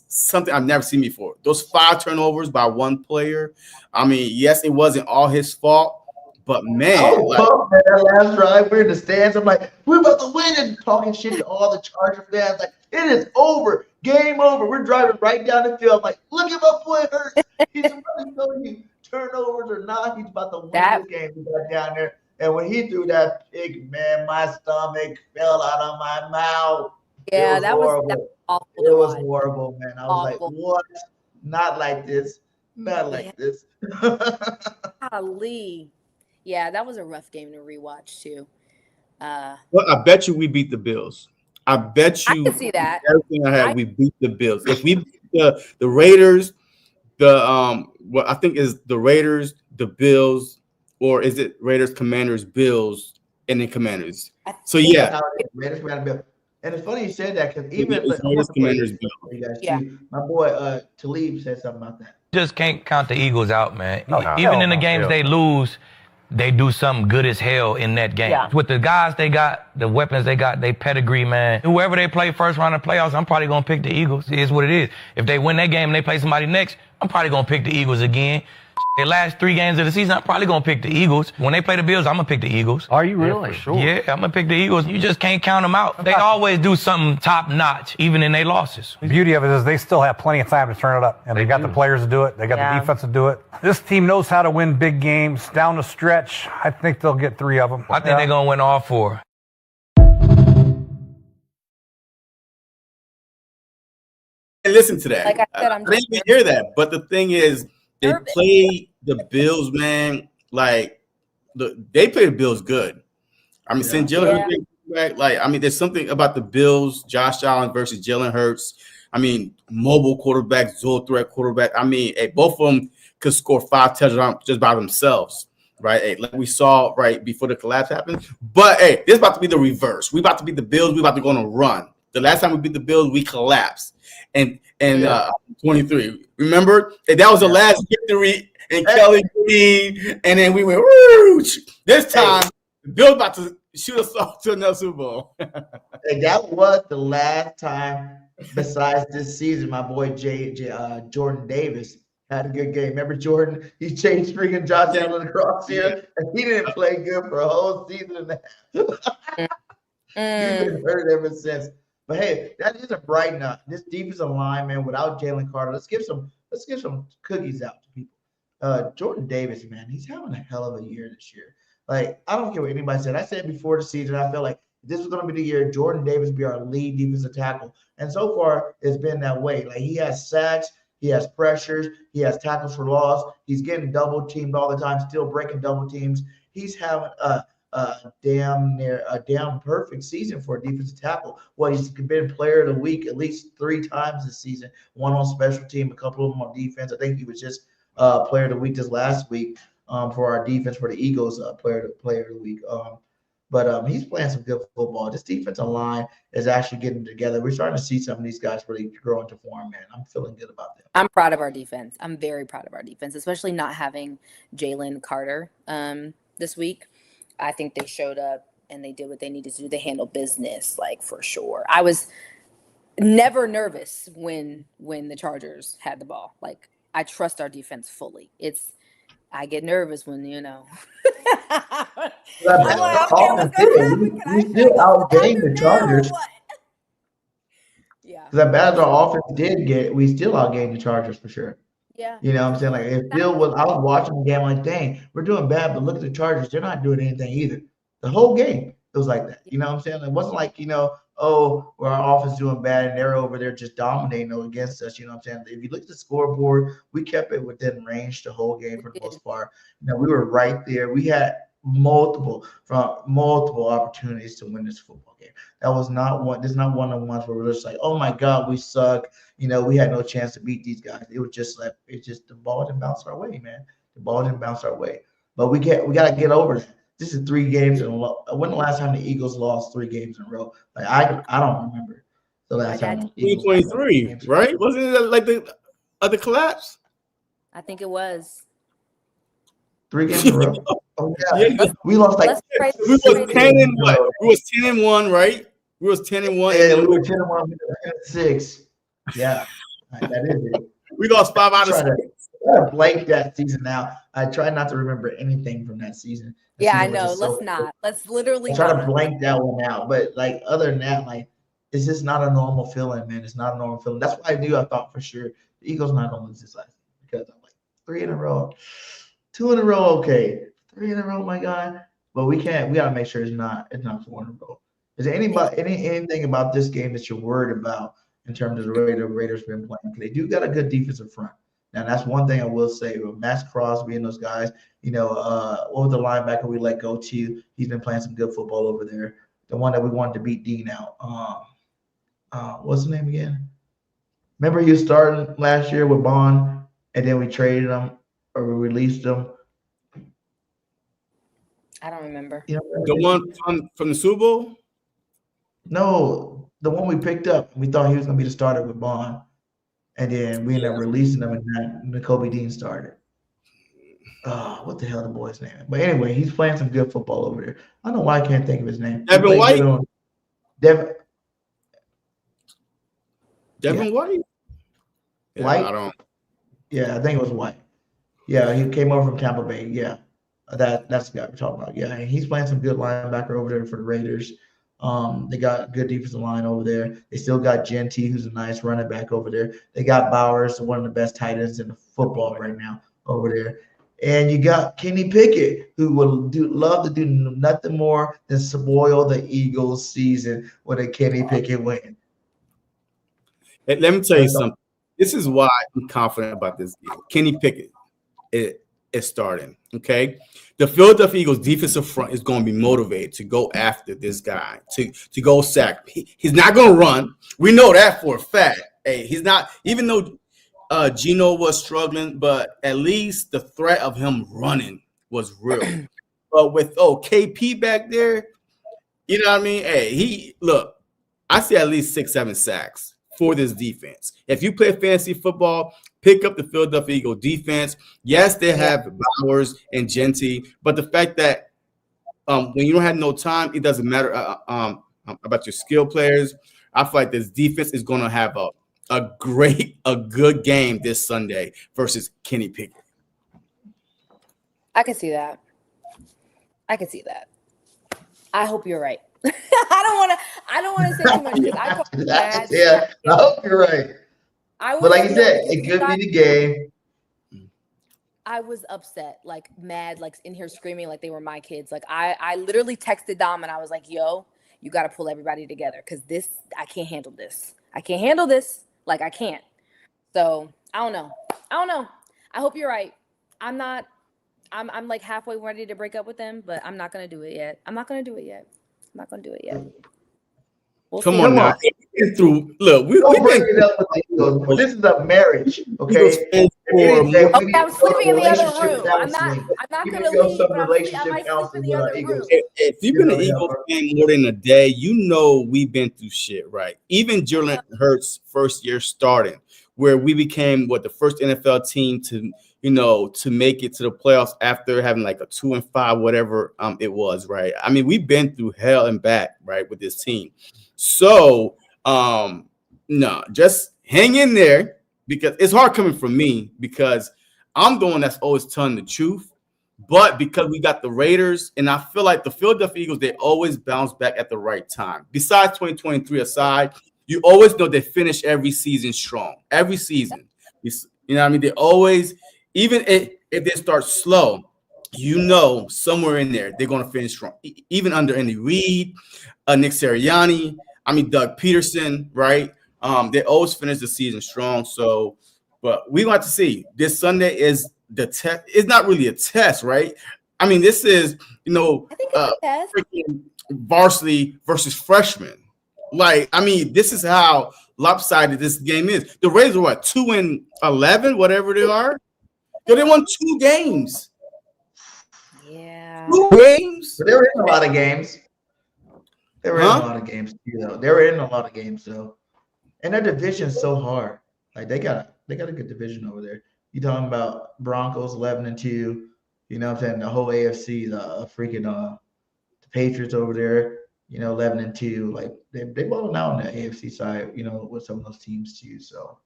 something I've never seen before. Those 5 turnovers by one player. I mean, yes, it wasn't all his fault, but man, that last drive, we're in the stands. I'm like, we're about to win, and talking shit to all the Charger fans. Like, it is over, game over. We're driving right down the field. Like, look at my boy Hurts. He's really showing you turnovers or not. He's about to win this game. We got down there, and when he threw that pick, man, my stomach fell out of my mouth. Yeah, that was awful. It was horrible, man. I was like, what? Not like this. Not like this. Golly. Yeah, that was a rough game to rewatch too. Well, I bet you we beat the Bills. I bet you. I can see that. Everything I had, we beat the Bills. If we beat the Raiders, what I think is the Raiders, the Bills, or is it Raiders, Commanders, Bills, and then Commanders? So yeah. Raiders, Bills. And it's funny you said that because even my boy Talib said something about that. Just can't count the Eagles out, man. Even in the games they lose, they do something good as hell in that game. Yeah. With the guys they got, the weapons they got, they pedigree, man. Whoever they play first round of playoffs, I'm probably going to pick the Eagles. It is what it is. If they win that game and they play somebody next, I'm probably going to pick the Eagles again. The last 3 games of the season, I'm probably going to pick the Eagles. When they play the Bills, I'm going to pick the Eagles. Are you really? Yeah, for sure. Yeah, I'm going to pick the Eagles. You just can't count them out. They always do something top-notch, even in their losses. The beauty of it is they still have plenty of time to turn it up. And they got the players to do it. They got the defense to do it. This team knows how to win big games. Down the stretch, I think they'll get 3 of them. I think they're going to win all 4. And listen to that. Like I said, I didn't even hear that. But the thing is, they play the Bills, man. Like they play the Bills good. I mean, since Jalen Hurts back, there's something about the Bills, Josh Allen versus Jalen Hurts. I mean, mobile quarterback, dual threat quarterback. I mean, both of them could score 5 touchdowns just by themselves, right? Like we saw right before the collapse happened. But this is about to be the reverse. We about to beat the Bills. We about to go on a run. The last time we beat the Bills, we collapsed. And 23. Remember? And that was the last victory in Kelly Green. And then we went, whoosh. This time, the Bills about to shoot us off to another Super Bowl. And that was the last time, besides this season, my boy Jordan Davis had a good game. Remember Jordan? He chased freaking Josh Allen across here, and he didn't play good for a whole season and a half. He's been hurt ever since. But hey, that is a bright nut. This defensive line, man, without Jalen Carter, let's give some cookies out to people. Jordan Davis, man, he's having a hell of a year this year. Like, I don't care what anybody said. I said before the season, I felt like this was going to be the year Jordan Davis be our lead defensive tackle. And so far, it's been that way. Like, he has sacks, he has pressures, he has tackles for loss. He's getting double teamed all the time, still breaking double teams. He's having a damn perfect season for a defensive tackle. Well, he's been player of the week at least 3 times this season. One on special team, a couple of them on defense. I think he was just player of the week this last week for our defense for the Eagles, player of the week. But he's playing some good football. This defensive line is actually getting together. We're starting to see some of these guys really grow into form, man. I'm feeling good about that. I'm proud of our defense. I'm very proud of our defense, especially not having Jalen Carter this week. I think they showed up and they did what they needed to do. They handled business, like, for sure. I was never nervous when the Chargers had the ball. Like, I trust our defense fully. I get nervous when, you know. I'm like, okay, we still outgained the Chargers. Yeah. Because as bad as our offense did get, we still outgained the Chargers for sure. Yeah. You know what I'm saying? Like, it still was. I was watching the game like, dang, we're doing bad, but look at the Chargers. They're not doing anything either. The whole game, it was like that. You know what I'm saying? It wasn't like, you know, oh, well, our offense doing bad and they're over there just dominating against us. You know what I'm saying? If you look at the scoreboard, we kept it within range the whole game for the most part. You know, we were right there. We had multiple opportunities to win this football game. That was not one. This is not one of the ones where we're just like, oh my God, we suck. You know, we had no chance to beat these guys. It was just like, the ball didn't bounce our way, man. The ball didn't bounce our way. But we got to get over that. This is 3 games in a row. When the last time the Eagles lost 3 games in a row? Like, I don't remember the last time. 2023, right? Wasn't it like the collapse? I think it was 3 games in a row. Oh yeah, we lost like we was 10 and what? We was 10 and 1, right? We was 10 and 1. Yeah, we were 10 and 1. We were 10 and 6. Yeah, that is it. We lost 5 out of 6. I try to blank that season now. I try not to remember anything from that season. Yeah, I know. Let's literally try to blank that one out. But like, other than that, like, it's just not a normal feeling, man. It's not a normal feeling. That's why I thought for sure the Eagles not gonna lose this last game, because I'm like, 3 in a row, 2 in a row, okay, 3 in a row, my God. But we can't. We gotta make sure it's not 4 in a row. Is there anything about this game that you're worried about in terms of the Raiders been playing? They do got a good defensive front. Now, that's one thing I will say with Max Crosby and those guys. You know, what was the linebacker we let go to? He's been playing some good football over there. The one that we wanted to beat Dean out. What's his name again? Remember he was starting last year with Bond, and then we traded him or we released him. I don't remember. You know, the one from the Super Bowl? No, the one we picked up. We thought he was going to be the starter with Bond. And then we ended up releasing them, and then Nakobe Dean started. What the hell the boy's name? But anyway, he's playing some good football over there. I don't know why I can't think of his name. Devin White? Devin White? Yeah, White? I think it was White. Yeah, he came over from Tampa Bay. Yeah, that's the guy we're talking about. Yeah, and he's playing some good linebacker over there for the Raiders. They got good defensive line over there. They still got Genty, who's a nice running back over there. They got Bowers, one of the best tight ends in the football right now over there. And you got Kenny Pickett, who would love to do nothing more than spoil the Eagles' season with a Kenny Pickett win. Hey, let me tell you something. This is why I'm confident about this game. Kenny Pickett is starting, okay? The Philadelphia Eagles defensive front is going to be motivated to go after this guy, to go sack. He's not going to run. We know that for a fact. Hey, he's not, even though Geno was struggling, but at least the threat of him running was real. But with KP back there, you know what I mean? Hey, I see at least 6-7 sacks for this defense. If you play fantasy football, pick up the Philadelphia Eagles defense. Yes, they have Bowers and Genty, but the fact that when you don't have no time, it doesn't matter about your skill players. I feel like this defense is going to have a good game this Sunday versus Kenny Pickett. I can see that. I hope you're right. I don't want to say too much because I talk bad. Yeah, I hope you're right. But like you said, it could be the game. I was upset, like mad, like in here screaming like they were my kids. Like I literally texted Dom and I was like, yo, you got to pull everybody together because I can't handle this. Like I can't. So I don't know. I hope you're right. I'm like halfway ready to break up with them, but I'm not going to do it yet. Come on now. Look, we break it up with the Eagles. This is a marriage, okay? I'm sleeping in the other room. I'm not going to leave. I might sleep in the other room. If you've been an Eagles fan more than a day, you know we've been through shit, right? Even Jalen Hurts' first year starting, where we became the first NFL team to make it to the playoffs after having like a 2-5, whatever it was, right? I mean, we've been through hell and back, right, with this team. So, no, just hang in there because it's hard coming from me because I'm the one that's always telling the truth. But because we got the Raiders, and I feel like the Philadelphia Eagles, they always bounce back at the right time. Besides 2023 aside, you always know they finish every season strong. Every season. You know what I mean? They always, even if they start slow, you know somewhere in there they're going to finish strong. Even under Andy Reid, Nick Sirianni, Doug Peterson, right? They always finish the season strong. So, but we want to see. This Sunday is the test. It's not really a test, right? I mean, this is, freaking varsity versus freshman. Like, I mean, this is how lopsided this game is. The Raiders are what, 2-11, whatever they are? They won 2 games. Yeah. 2 games? But they were in a lot of games. They were in a lot of games, though. And their division's so hard. Like they got a good division over there. You talking about Broncos 11-2, you know what I'm saying? The whole AFC, the freaking the Patriots over there, 11-2. Like they balling out on the AFC side, with some of those teams too. So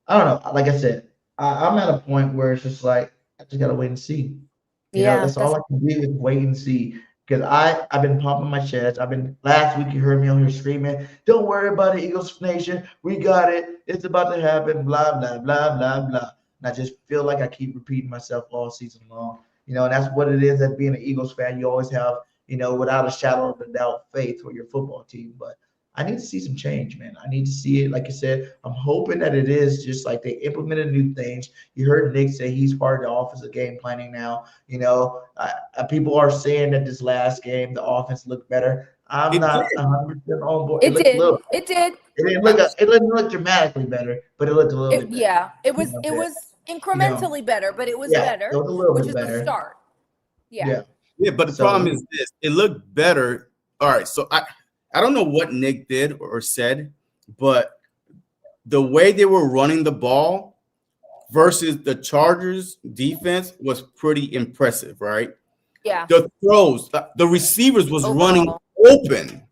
I don't know. Like I said, I'm at a point where it's just like I just gotta wait and see. That's all I can do is wait and see. Because I've been pumping my chest. Last week you heard me on here screaming, don't worry about it, Eagles Nation. We got it. It's about to happen, blah, blah, blah, blah, blah. And I just feel like I keep repeating myself all season long. And that's what it is as being an Eagles fan. You always have, without a shadow of a doubt, faith for your football team. But I need to see some change, man. I need to see it. Like I said, I'm hoping that it is just like they implemented new things. You heard Nick say he's part of the offensive game planning now. People are saying that this last game, the offense looked better. I'm not 100% on board. It did. It didn't look dramatically better, but it looked a little bit better. Yeah, it was incrementally better, but it was better. It was a little bit bit better. The start. Yeah, but the problem is this. It looked better. All right, so I don't know what Nick did or said, but the way they were running the ball versus the Chargers defense was pretty impressive, right? Yeah. The throws, the receivers was running open.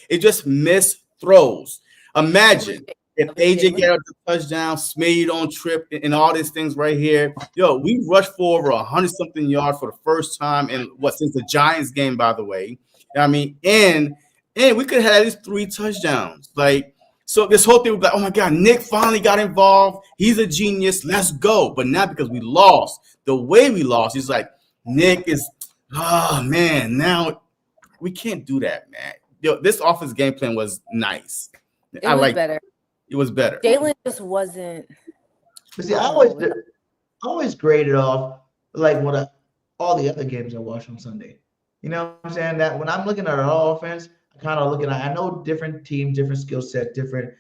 It just missed throws. Imagine if AJ got the touchdown, Smitty on trip, and all these things right here. We rushed for over 100-something yards for the first time since the Giants game, by the way. And we could have at least 3 touchdowns. So this whole thing was like, oh my God, Nick finally got involved. He's a genius. Let's go. But not because we lost. The way we lost, he's like, Nick is, oh man, now we can't do that, man. This offense game plan was nice. It was better. Jalen just wasn't. But see, I always graded off like all the other games I watched on Sunday. You know what I'm saying? That when I'm looking at our offense, I kind of looking at, I know different teams, different skill set, different,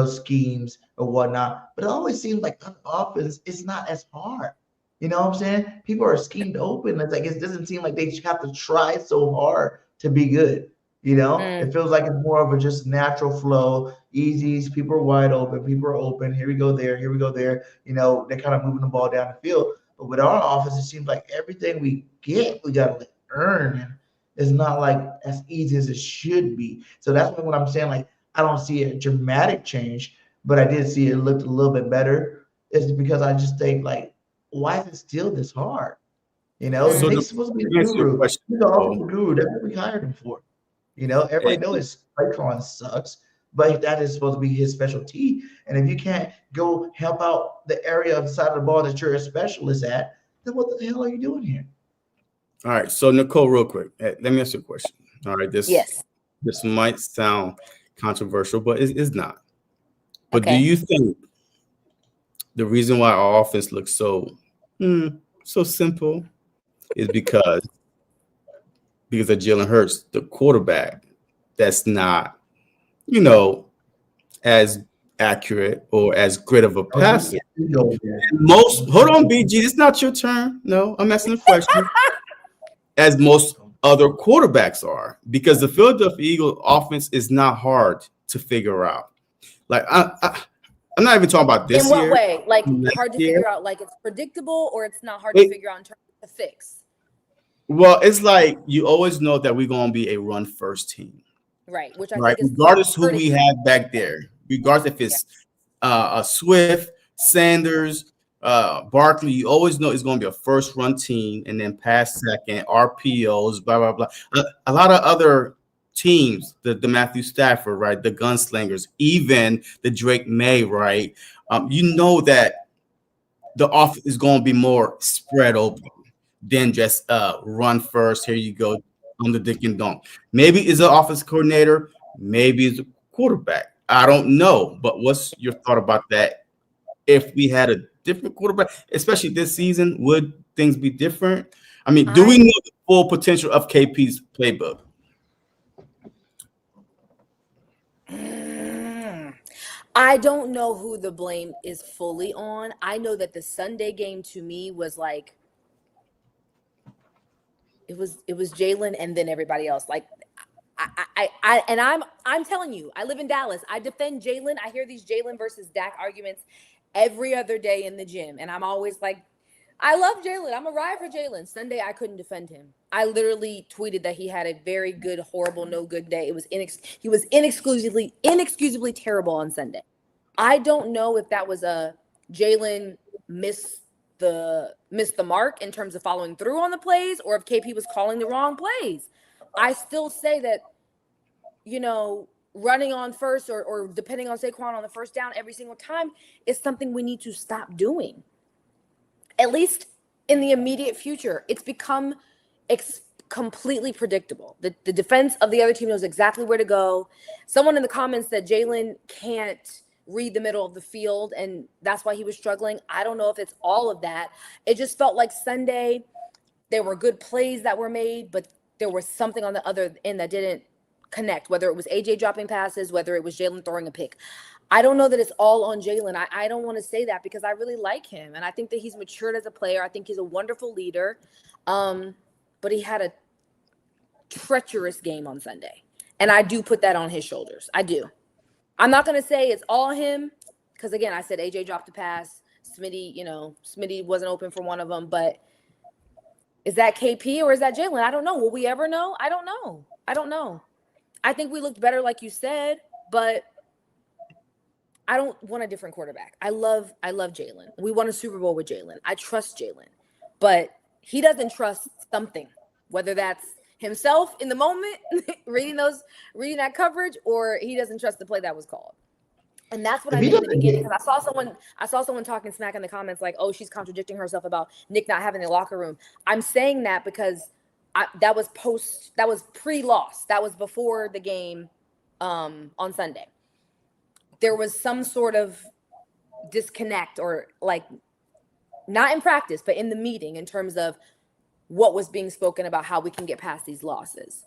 schemes or whatnot, but it always seems like on offense, it's not as hard. You know what I'm saying? People are schemed open. It's like, it doesn't seem like they have to try so hard to be good. It feels like it's more of a just natural flow, easy. People are wide open. People are open. Here we go there. Here we go there. They're kind of moving the ball down the field. But with our offense, it seems like everything we get, we got to earn. And it's not like as easy as it should be. So that's what I'm saying. Like, I don't see a dramatic change, but I did see it looked a little bit better. It's because I just think, like, why is it still this hard? You know, So Nick's supposed to be the guru. He's the offensive guru. That's what we hired him for. You know, everybody knows his play calling sucks, but that is supposed to be his specialty. And if you can't go help out the area of the side of the ball that you're a specialist at, then what the hell are you doing here? All right, so Nicole, real quick, let me ask you a question. All right, this might sound controversial, but it's not. But do you think the reason why our offense looks so simple is because of Jalen Hurts, the quarterback, that's not, as accurate or as great of a passer? Hold on, BG, it's not your turn. No, I'm asking a question. As most other quarterbacks are, because the Philadelphia Eagles offense is not hard to figure out. Like, I'm not even talking about this year. In what way? Like, hard to figure out, like it's predictable, or it's not hard to figure out in terms of the fix? Well, it's like you always know that we're going to be a run-first team. Right, which I think is regardless who we have back there, regardless if it's Swift, Sanders, Barkley, you always know it's going to be a first-run team, and then pass second, RPOs, blah, blah, blah. A lot of other teams, the Matthew Stafford, right, the gunslingers, even the Drake May, right, you know that the offense is going to be more spread open than just run first. Here you go on the dick and dunk. Maybe it's an offense coordinator, maybe it's a quarterback. I don't know, but what's your thought about that? If we had a different quarterback, especially this season, would things be different? I mean, do we know the full potential of KP's playbook? I don't know who the blame is fully on. I know that the Sunday game to me was like, it was Jalen and then everybody else. Like, I'm telling you, I live in Dallas. I defend Jalen. I hear these Jalen versus Dak arguments every other day in the gym, and I'm always like, I love Jalen. I'm a ride for Jalen. Sunday, I couldn't defend him. I literally tweeted that he had a very good, horrible, no good day. It was he was inexcusably terrible on Sunday. I don't know if that was a Jalen missed the mark in terms of following through on the plays, or if KP was calling the wrong plays. I still say that, running on first or depending on Saquon on the first down every single time is something we need to stop doing. At least in the immediate future, it's become completely predictable. The defense of the other team knows exactly where to go. Someone in the comments said Jalen can't read the middle of the field, and that's why he was struggling. I don't know if it's all of that. It just felt like Sunday there were good plays that were made, but there was something on the other end that didn't connect, whether it was AJ dropping passes, whether it was Jalen throwing a pick. I don't know that it's all on Jalen. I don't want to say that because I really like him, and I think that he's matured as a player. I think he's a wonderful leader, but he had a treacherous game on Sunday, and I do put that on his shoulders. I do. I'm not going to say it's all him because, again, I said AJ dropped a pass. Smitty wasn't open for one of them, but is that KP or is that Jalen? I don't know. Will we ever know? I don't know. I think we looked better, like you said, but I don't want a different quarterback. I love Jalen. We won a Super Bowl with Jalen. I trust Jalen, but he doesn't trust something, whether that's himself in the moment, reading that coverage, or he doesn't trust the play that was called. And that's what I did in the beginning, because I saw someone talking smack in the comments like, oh, she's contradicting herself about Nick not having the locker room. I'm saying that because that was pre-loss. That was before the game on Sunday. There was some sort of disconnect, or like not in practice, but in the meeting, in terms of what was being spoken about how we can get past these losses.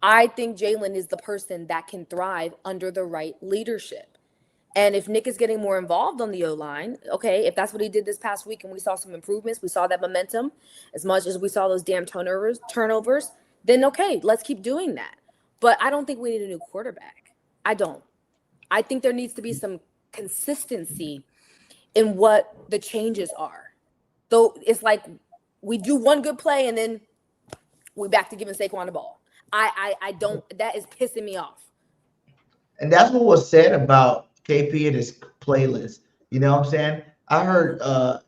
I think Jalen is the person that can thrive under the right leadership. And if Nick is getting more involved on the O-line, okay, if that's what he did this past week and we saw some improvements, we saw that momentum as much as we saw those damn turnovers, then okay, let's keep doing that. But I don't think we need a new quarterback. I don't. I think there needs to be some consistency in what the changes are. though it's like we do one good play and then we back to giving Saquon the ball. I don't. That is pissing me off. And that's what was said about KP and his playlist. You know what I'm saying? I heard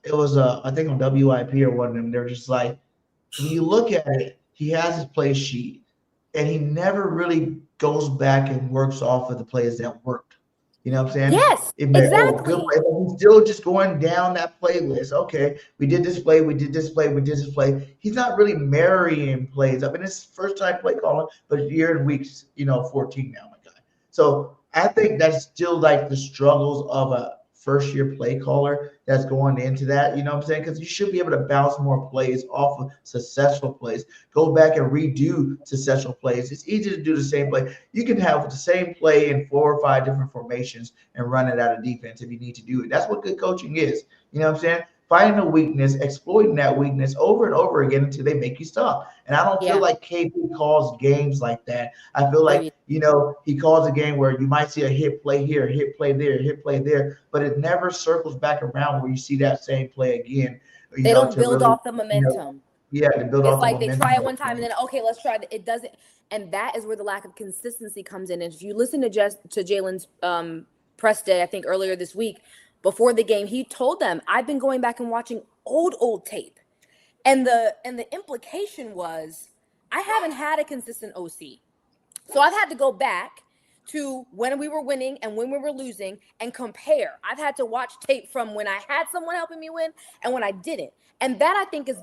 it was I think on WIP or one of them. They're just like, when you look at it, he has his play sheet, and he never really goes back and works off of the plays that worked. You know what I'm saying? Yes, exactly. He's still just going down that playlist. Okay, we did this play, we did this play, we did this play. He's not really marrying plays. I mean, it's his first time play calling, but a year and weeks, 14 now, my guy. So I think that's still like the struggles of a first-year play caller that's going into that. You know what I'm saying? Because you should be able to bounce more plays off of successful plays. Go back and redo successful plays. It's easy to do the same play. You can have the same play in 4 or 5 different formations and run it out of defense if you need to do it. That's what good coaching is. You know what I'm saying? Finding a weakness, exploiting that weakness over and over again until they make you stop. And I don't feel like KP calls games like that. I feel like, he calls a game where you might see a hit play here, hit play there, hit play there, but it never circles back around where you see that same play again. They don't build off the momentum. They build off the momentum. It's like they try it one time and then, okay, let's try it. It doesn't. And that is where the lack of consistency comes in. And if you listen to Jalen's press day, I think earlier this week, before the game, he told them, I've been going back and watching old tape. And the implication was, I haven't had a consistent OC. So I've had to go back to when we were winning and when we were losing and compare. I've had to watch tape from when I had someone helping me win and when I didn't. And that, I think, is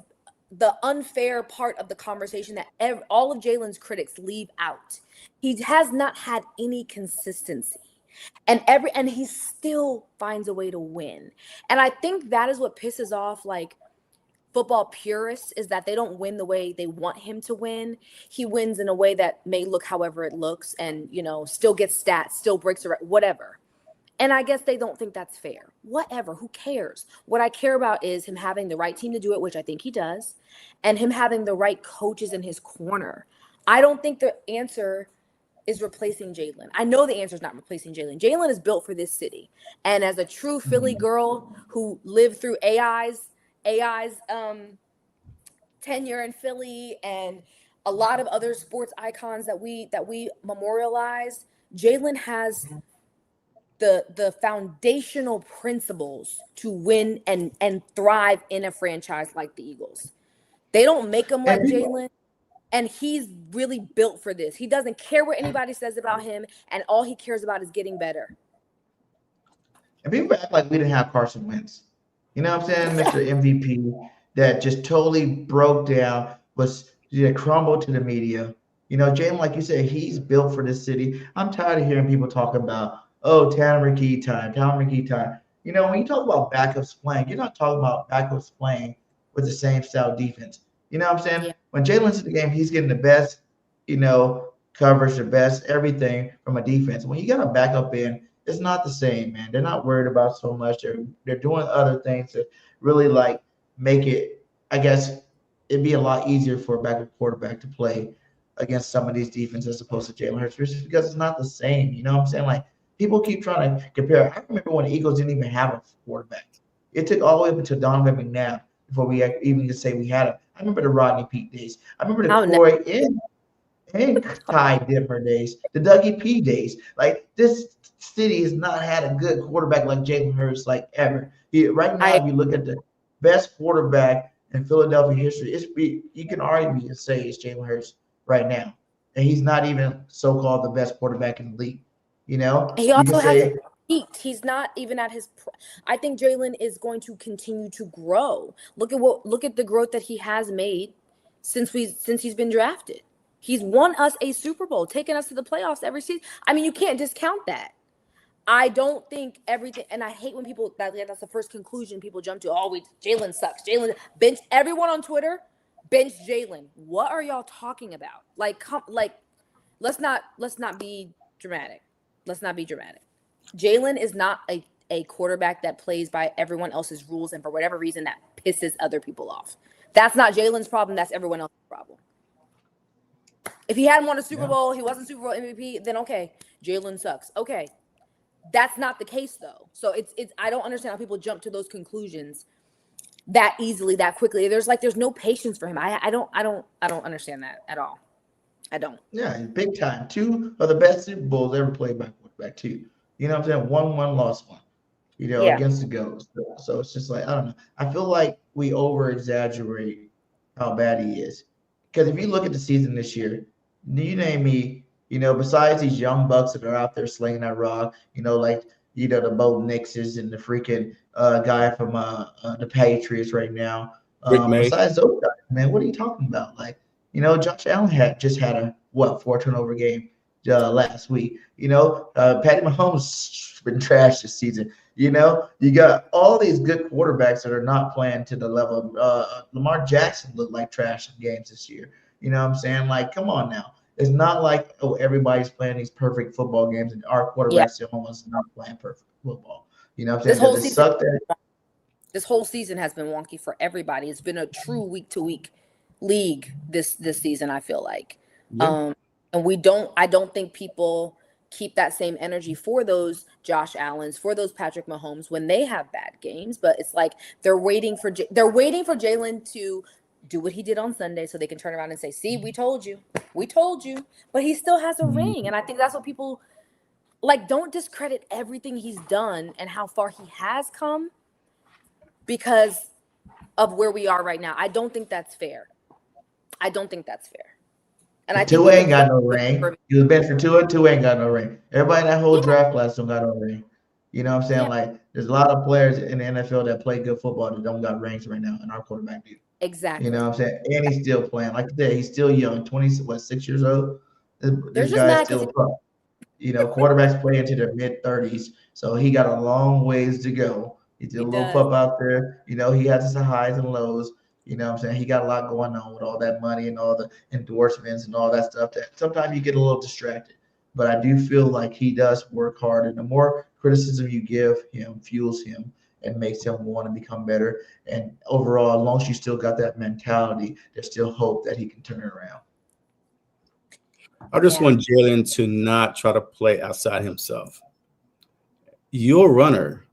the unfair part of the conversation that all of Jalen's critics leave out. He has not had any consistency. And he still finds a way to win. And I think that is what pisses off like football purists, is that they don't win the way they want him to win. He wins in a way that may look however it looks and, still gets stats, still breaks a whatever. And I guess they don't think that's fair. Whatever, who cares? What I care about is him having the right team to do it, which I think he does, and him having the right coaches in his corner. I don't think the answer is replacing Jalen. I know the answer is not replacing Jalen. Jalen is built for this city. And as a true Philly girl who lived through AI's tenure in Philly and a lot of other sports icons that we memorialize, Jalen has the foundational principles to win and thrive in a franchise like the Eagles. They don't make him like Jalen. And he's really built for this. He doesn't care what anybody says about him, and all he cares about is getting better. And people act like we didn't have Carson Wentz. You know what I'm saying? Mr. MVP that just totally broke down, crumbled to the media. Jalen, like you said, he's built for this city. I'm tired of hearing people talk about, Tanner McKee time. When you talk about backups playing, you're not talking about backups playing with the same style defense. You know what I'm saying? Yeah. When Jalen's in the game, he's getting the best, coverage, the best everything from a defense. When you got a backup in, it's not the same, man. They're not worried about so much. They're doing other things to really make it. I guess it'd be a lot easier for a backup quarterback to play against some of these defenses as opposed to Jalen Hurts, just because it's not the same. You know what I'm saying? Like, people keep trying to compare. I remember when the Eagles didn't even have a quarterback. It took all the way up until Donovan McNabb before we even could say we had him. I remember the Rodney Peete days. I remember the Corey and Ty Dimmer days, the Dougie P days. Like, this city has not had a good quarterback like Jalen Hurts, ever. Right now, if you look at the best quarterback in Philadelphia history, you can argue and say it's Jalen Hurts right now. And he's not even so-called the best quarterback in the league. He also has peak. He's not even at his. I think Jalen is going to continue to grow. Look at the growth that he has made since he's been drafted. He's won us a Super Bowl, taken us to the playoffs every season. I mean, you can't discount that. I don't think everything, and I hate when people that's the first conclusion people jump to. Jalen sucks. Jalen bench everyone on Twitter. Bench Jalen. What are y'all talking about? Let's not be dramatic. Let's not be dramatic. Jalen is not a quarterback that plays by everyone else's rules, and for whatever reason that pisses other people off. That's not Jalen's problem. That's everyone else's problem. If he hadn't won a Super Bowl, he wasn't Super Bowl MVP, then okay, Jalen sucks. Okay, that's not the case though. So it's I don't understand how people jump to those conclusions. that easily, that quickly. There's no patience for him. I don't understand that at all. I don't. Yeah, big time. 2 of the best Super Bowls ever played by quarterback, 2. You know what I'm saying? 1 lost 1. Yeah. Against the Goats. So it's just like, I don't know. I feel like we over exaggerate how bad he is. Because if you look at the season this year, you name me, besides these young bucks that are out there slinging that rock, the Bo Nixes and the freaking guy from the Patriots right now. Besides those guys, man, what are you talking about? Like, Josh Allen had a 4 turnover game last week. Patty Mahomes been trash this season. You got all these good quarterbacks that are not playing to the level. Lamar Jackson looked like trash in games this year. You know what I'm saying? Like, come on now. It's not like, everybody's playing these perfect football games and our quarterbacks are almost not playing perfect football. You know what I'm saying? This whole season has been wonky for everybody. It's been a true week-to-week league this season, I feel like. Yeah. And I don't think people keep that same energy for those Josh Allens, for those Patrick Mahomes when they have bad games, but it's like they're waiting for Jalen to do what he did on Sunday so they can turn around and say, "See, we told you." But he still has a ring, and I think that's what people like. Don't discredit everything he's done and how far he has come because of where we are right now. I don't think that's fair. And I think Tua ain't got no ring. He was been for Tua ain't got no ring. Everybody in that whole draft class don't got no ring. You know what I'm saying? Yeah. Like, there's a lot of players in the NFL that play good football that don't got rings right now, and our quarterback do. Exactly. You know what I'm saying? And he's still playing. Like I said, he's still young, 6 years old. This guy's still a pro. Quarterbacks play into their mid-30s, so he got a long ways to go. He's a little pup out there. He has his highs and lows. You know what I'm saying? He got a lot going on with all that money and all the endorsements and all that stuff that sometimes you get a little distracted. But I do feel like he does work hard, and the more criticism you give him fuels him and makes him want to become better. And overall, as long as you still got that mentality, there's still hope that he can turn it around. I just want Jalen to not try to play outside himself. You're a runner.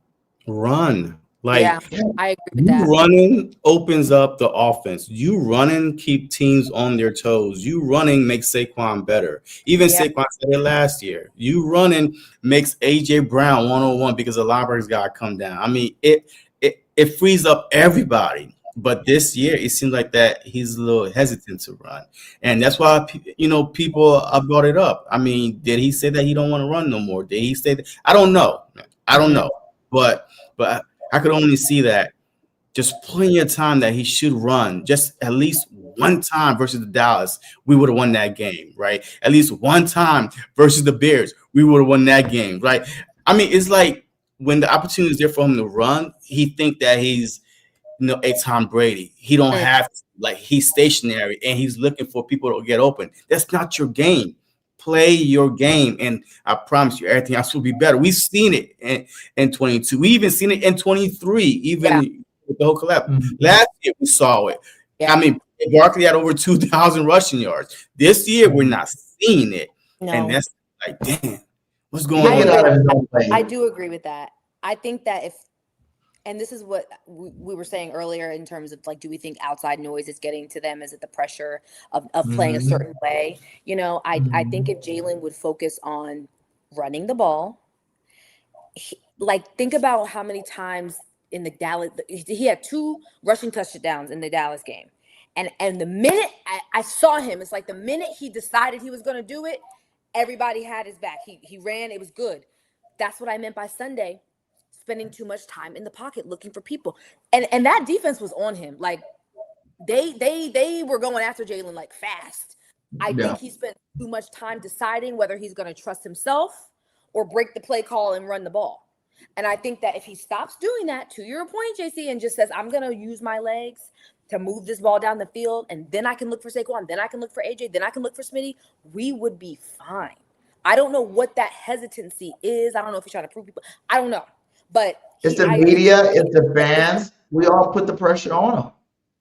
Run. Like, I agree with that. Running opens up the offense. You running keep teams on their toes. You running makes Saquon better. Even Saquon said it last year. You running makes AJ Brown 101 because the linebackers got to come down. I mean, it frees up everybody. But this year, it seems like that he's a little hesitant to run, and that's why people brought it up. I mean, did he say that he don't want to run no more? Did he say that? I don't know. But I could only see that just plenty of time that he should run just at least one time versus the Dallas. We would have won that game, right? At least one time versus the Bears. We would have won that game, right? I mean, it's like when the opportunity is there for him to run, he think that he's, a Tom Brady. He don't have to, like, he's stationary and he's looking for people to get open. That's not your game. Play your game, and I promise you, everything else will be better. We've seen it in 22. We even seen it in 23, even with the whole collapse. Last year, we saw it. I mean, Barkley had over 2,000 rushing yards. This year, we're not seeing it. No. And that's like, damn, what's going on? I do agree with that. I think that and this is what we were saying earlier in terms of, like, do we think outside noise is getting to them? Is it the pressure of playing a certain way? I think if Jalen would focus on running the ball, think about how many times in the Dallas, he had 2 rushing touchdowns in the Dallas game. And the minute I saw him, it's like the minute he decided he was going to do it, everybody had his back. He ran. It was good. That's what I meant by Sunday. Spending too much time in the pocket looking for people, and that defense was on him. Like they were going after Jalen like fast. I think he spent too much time deciding whether he's going to trust himself or break the play call and run the ball. And I think that if he stops doing that, to your point, JC, and just says, "I'm going to use my legs to move this ball down the field, and then I can look for Saquon, then I can look for AJ, then I can look for Smitty," we would be fine. I don't know what that hesitancy is. I don't know if he's trying to prove people. I don't know. But it's the media, it's the fans. We all put the pressure on him.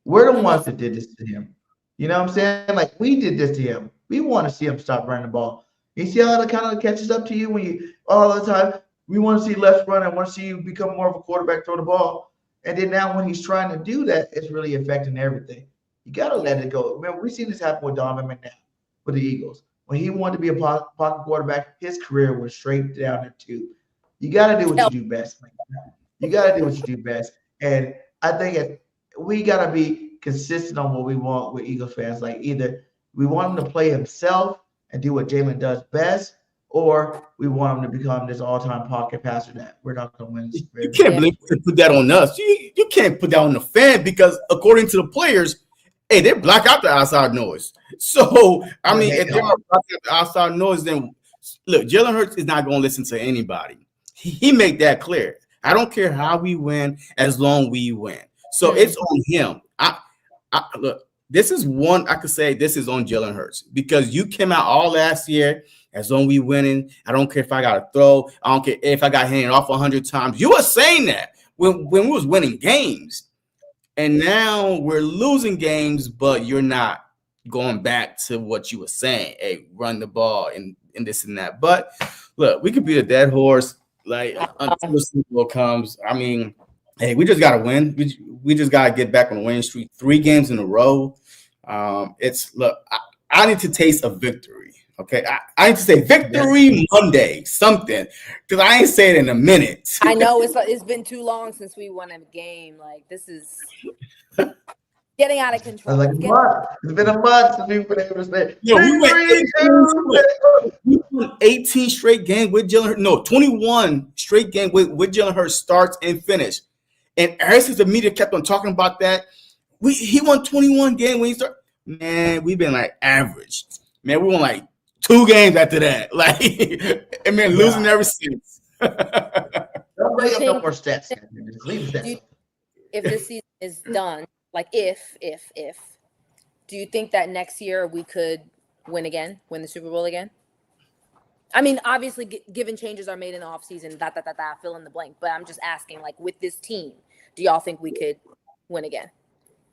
We're the ones that did this to him. You know what I'm saying? Like, we did this to him. We want to see him stop running the ball. You see how it kind of catches up to you when you all the time. We want to see less run. I want to see you become more of a quarterback, throw the ball. And then now when he's trying to do that, it's really affecting everything. You got to let it go. Remember, we've seen this happen with Donovan McNabb with the Eagles. When he wanted to be a pocket quarterback, his career was straight down the tube. You got to do what you do best, man. You got to do what you do best. And I think we got to be consistent on what we want with Eagles fans. Like either we want him to play himself and do what Jalen does best, or we want him to become this all-time pocket passer that we're not going to win. You can't believe you can put that on us. You can't put that on the fan because according to the players, hey, they block out the outside noise. So, I mean, if they're blocking out the outside noise, then look, Jalen Hurts is not going to listen to anybody. He made that clear. I don't care how we win as long as we win. So it's on him. Look, this is one I could say this is on Jalen Hurts because you came out all last year as long as we winning. I don't care if I got to throw. I don't care if I got handed off 100 times. You were saying that when we was winning games. And now we're losing games, but you're not going back to what you were saying. Hey, run the ball and this and that. But look, we could be a dead horse like until the Super Bowl comes. I mean, hey, we just got to win. We just got to get back on the winning streak. 3 games in a row. I need to taste a victory. Okay, I need to say victory Monday, something, because I ain't saying it in a minute. I know it's been too long since we won a game. Like this is getting out of control. It's been a month since we've been able to say. We won 18 straight games with Jalen Hurts. No, 21 straight games with Jalen Hurts starts and finish. And ever since the media kept on talking about that, he won 21 games when he started. Man, we've been like average. Man, we won like 2 games after that. Like, and man, losing ever since. Don't bring up no more stats. Just leave that. If this season is done, like if, do you think that next year we could win the Super Bowl again? I mean, obviously, given changes are made in the offseason, fill in the blank. But I'm just asking, like, with this team, do y'all think we could win again?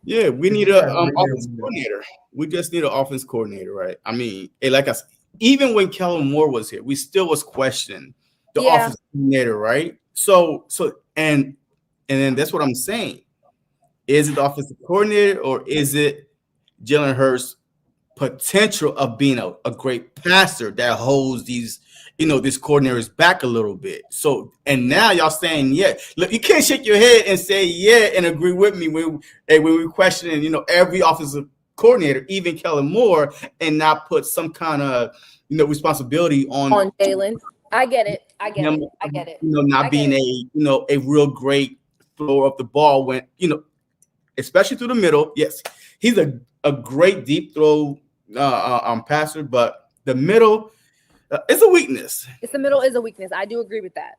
Yeah, we need an offense coordinator. We just need an offense coordinator, right? I mean, like I said, even when Kellen Moore was here, we still was questioning the offense coordinator, right? So, and then that's what I'm saying. Is it the offensive coordinator or is it Jalen Hurts' potential of being a great passer that holds these, this coordinator's back a little bit? So, and now y'all saying, yeah, look, you can't shake your head and say, yeah, and agree with me when we're questioning, every offensive coordinator, even Kellen Moore, and not put some kind of, responsibility on Jalen. I get it. Not being a real great thrower of the ball when, especially through the middle. Yes, he's a great deep throw passer, but the middle is a weakness. The middle is a weakness. I do agree with that.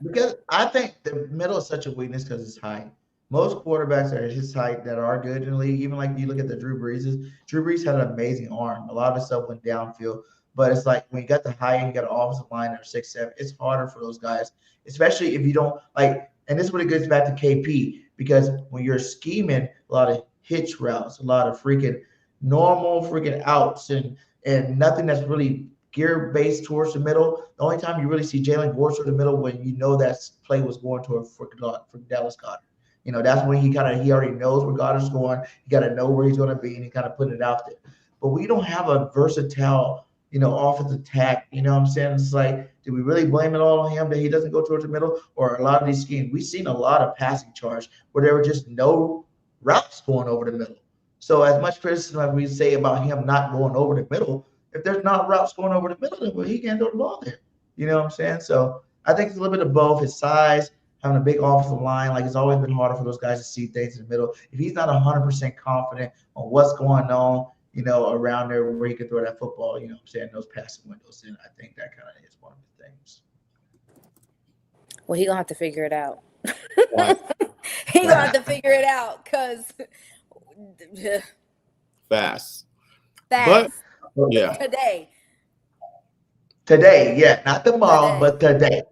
Because I think the middle is such a weakness because it's height. Most quarterbacks are his height that are good in the league. Even like you look at the Drew Brees. Drew Brees had an amazing arm. A lot of his stuff went downfield. But it's like when you got the height and you got an offensive line that are 6'7", it's harder for those guys, especially if you don't like. And this is what it goes back to KP, because when you're scheming, a lot of hitch routes, a lot of freaking normal freaking outs, and nothing that's really gear based towards the middle. The only time you really see Jalen go to the middle when you know that play was going to a freaking Dallas Goedert. That's when he already knows where Goddard's going. You got to know where he's going to be, and he kind of put it out there. But we don't have a versatile, offensive attack. You know what I'm saying? It's like, do we really blame it all on him that he doesn't go towards the middle? Or a lot of these schemes, we've seen a lot of passing charge where there were just no routes going over the middle. So as much criticism as we say about him not going over the middle, if there's not routes going over the middle, then he can't throw the ball there. You know what I'm saying? So I think it's a little bit of both. His size, having a big offensive line, like it's always been harder for those guys to see things in the middle. If he's not 100% confident on what's going on, around there where he can throw that football, those passing windows in, I think that kind of is one of the things. Well, he's going to have to figure it out. He's going to have to figure it out because fast. But, yeah. Today, yeah. Not tomorrow, but today.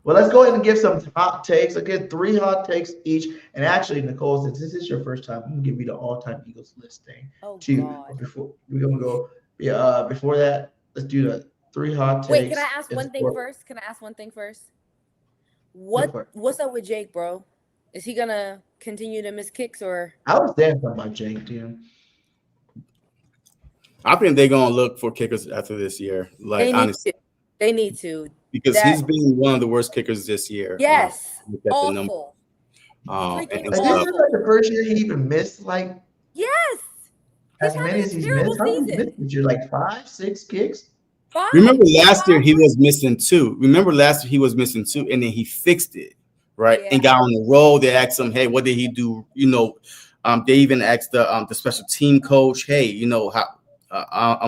Well, let's go ahead and give some hot takes. Again, 3 hot takes each. And actually, Nicole, since this is your first time, I'm going to give you the all-time Eagles list thing. God. Before we're going to go, before that, let's do the 3 hot takes. Wait, can I ask one thing first? What's up with Jake, bro? Is he gonna continue to miss kicks or? I was saying something about Jake too. I think they're gonna look for kickers after this year. Like honestly, they need to because he's been one of the worst kickers this year. Yes, awful. Is this like the first year he even missed like? Yes. As many as he's missed, how many missed this year? Like 5, 6 kicks. Remember last year he was missing 2. Remember last year he was missing 2, and then he fixed it, right? And got on the roll. They asked him, "Hey, what did he do?" You know, they even asked the special team coach, "Hey, you know how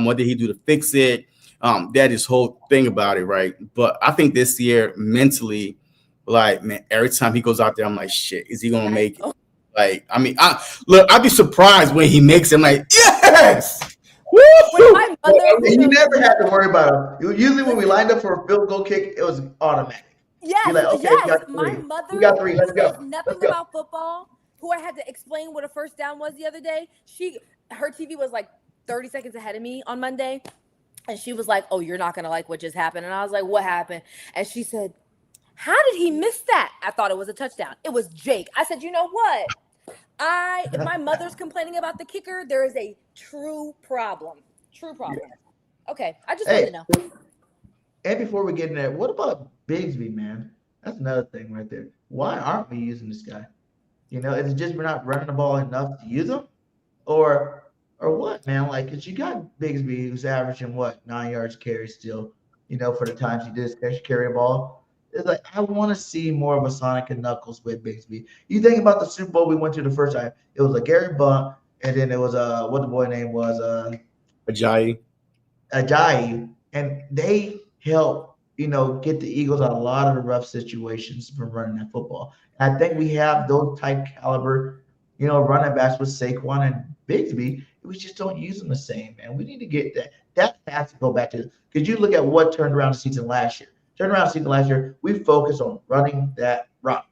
what did he do to fix it?" That is whole thing about it, right? But I think this year mentally, like man, every time he goes out there, I'm like, "Shit, is he gonna make it?" Like, I mean, I'd be surprised when he makes it. I'm like, yes. And you never had to worry about him. Usually, when we lined up for a field goal kick, it was automatic. Yes, you're like, okay, yes. My mother, we got 3. Let's go. knows nothing about football, who I had to explain what a first down was the other day. Her TV was like 30 seconds ahead of me on Monday, and she was like, "Oh, you're not gonna like what just happened." And I was like, "What happened?" And she said, "How did he miss that?" I thought it was a touchdown. It was Jake. I said, "You know what? If my mother's complaining about the kicker, there is a true problem. True problem." Okay, I just wanted to know. And before we get in there, what about Bigsby, man? That's another thing right there. Why aren't we using this guy? You know, is it just we're not running the ball enough to use him, or what, man? Like, cause you got Bigsby who's averaging 9 yards carry still. You know, for the times he did carry the ball. It's like I want to see more of a Sonic and Knuckles with Bigsby. You think about the Super Bowl we went to the first time? It was a Gary Bunt, and then it was what the boy name was Ajayi, and they helped get the Eagles out of a lot of the rough situations from running that football. And I think we have those type caliber, running backs with Saquon and Bigsby. We just don't use them the same, man. We need to get that. That has to go back to because you look at what turned around the season last year. We focused on running that rock.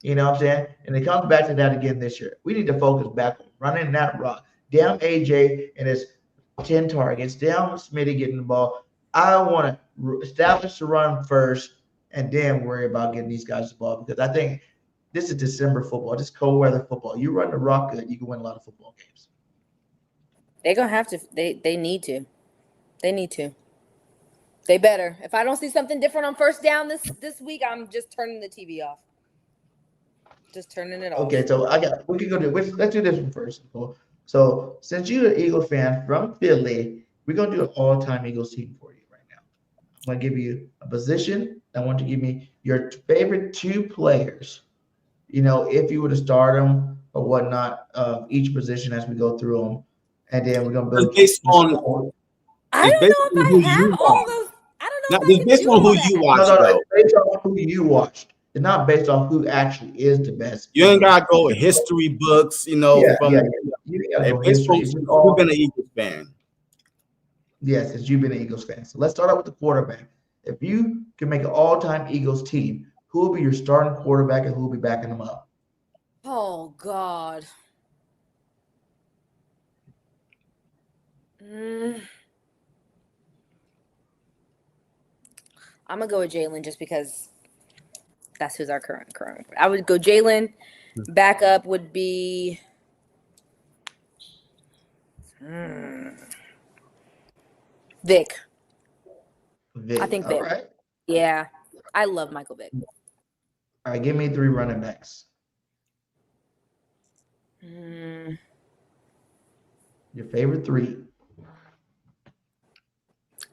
You know what I'm saying? And it comes back to that again this year. We need to focus back on running that rock. Down AJ and his 10 targets. Down Smitty getting the ball. I want to establish the run first and then worry about getting these guys the ball because I think this is December football. This cold weather football. You run the rock good, you can win a lot of football games. They're going to have to. They need to. They need to. They better. If I don't see something different on first down this week, I'm just turning the TV off. Just turning it off. Okay, so we can go to let's do this one first. So since you're an Eagles fan from Philly, we're gonna do an all-time Eagles team for you right now. I'm gonna give you a position. I want you to give me your favorite 2 players. If you were to start them or whatnot, each position as we go through them, and then we're gonna build based on. I don't know if I have all those. I don't know. It's based on who you watch. No, it's based on who you watched. It's not based on who actually is the best. You ain't gotta go with history books, You gotta go history. You've been an Eagles fan. Yes, since you've been an Eagles fan. So let's start out with the quarterback. If you can make an all-time Eagles team, who will be your starting quarterback and who will be backing them up? Oh God. I'm gonna go with Jalen just because that's who's our current. I would go Jalen. Backup would be Vic. I think Vic. Right. Yeah, I love Michael Vick. All right, give me 3 running backs. Your favorite 3.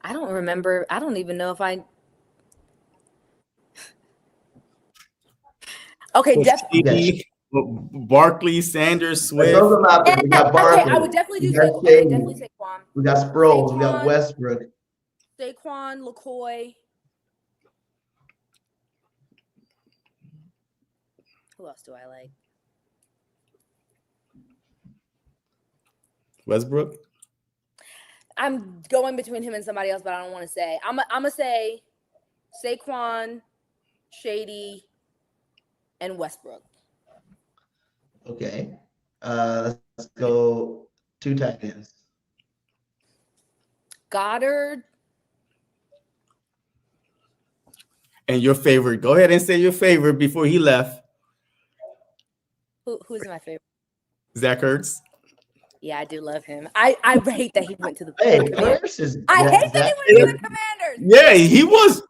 I don't remember. I don't even know if I. Okay, definitely. Barkley, Sanders, Swift. Those are my we got Barkley. Okay, I would definitely do Saquon. Okay, definitely Saquon. We got Sproles. We got Westbrook. Saquon, LaCoy. Who else do I like? Westbrook. I'm going between him and somebody else, but I don't want to say. I'm gonna say Saquon, Shady, and Westbrook. Okay. Let's go 2 tight ends. Goddard. And your favorite. Go ahead and say your favorite before he left. Who's my favorite? Zach Ertz. Yeah, I do love him. I hate that he went to the Hurts is. I hate that he went to the Commanders. Yeah, he was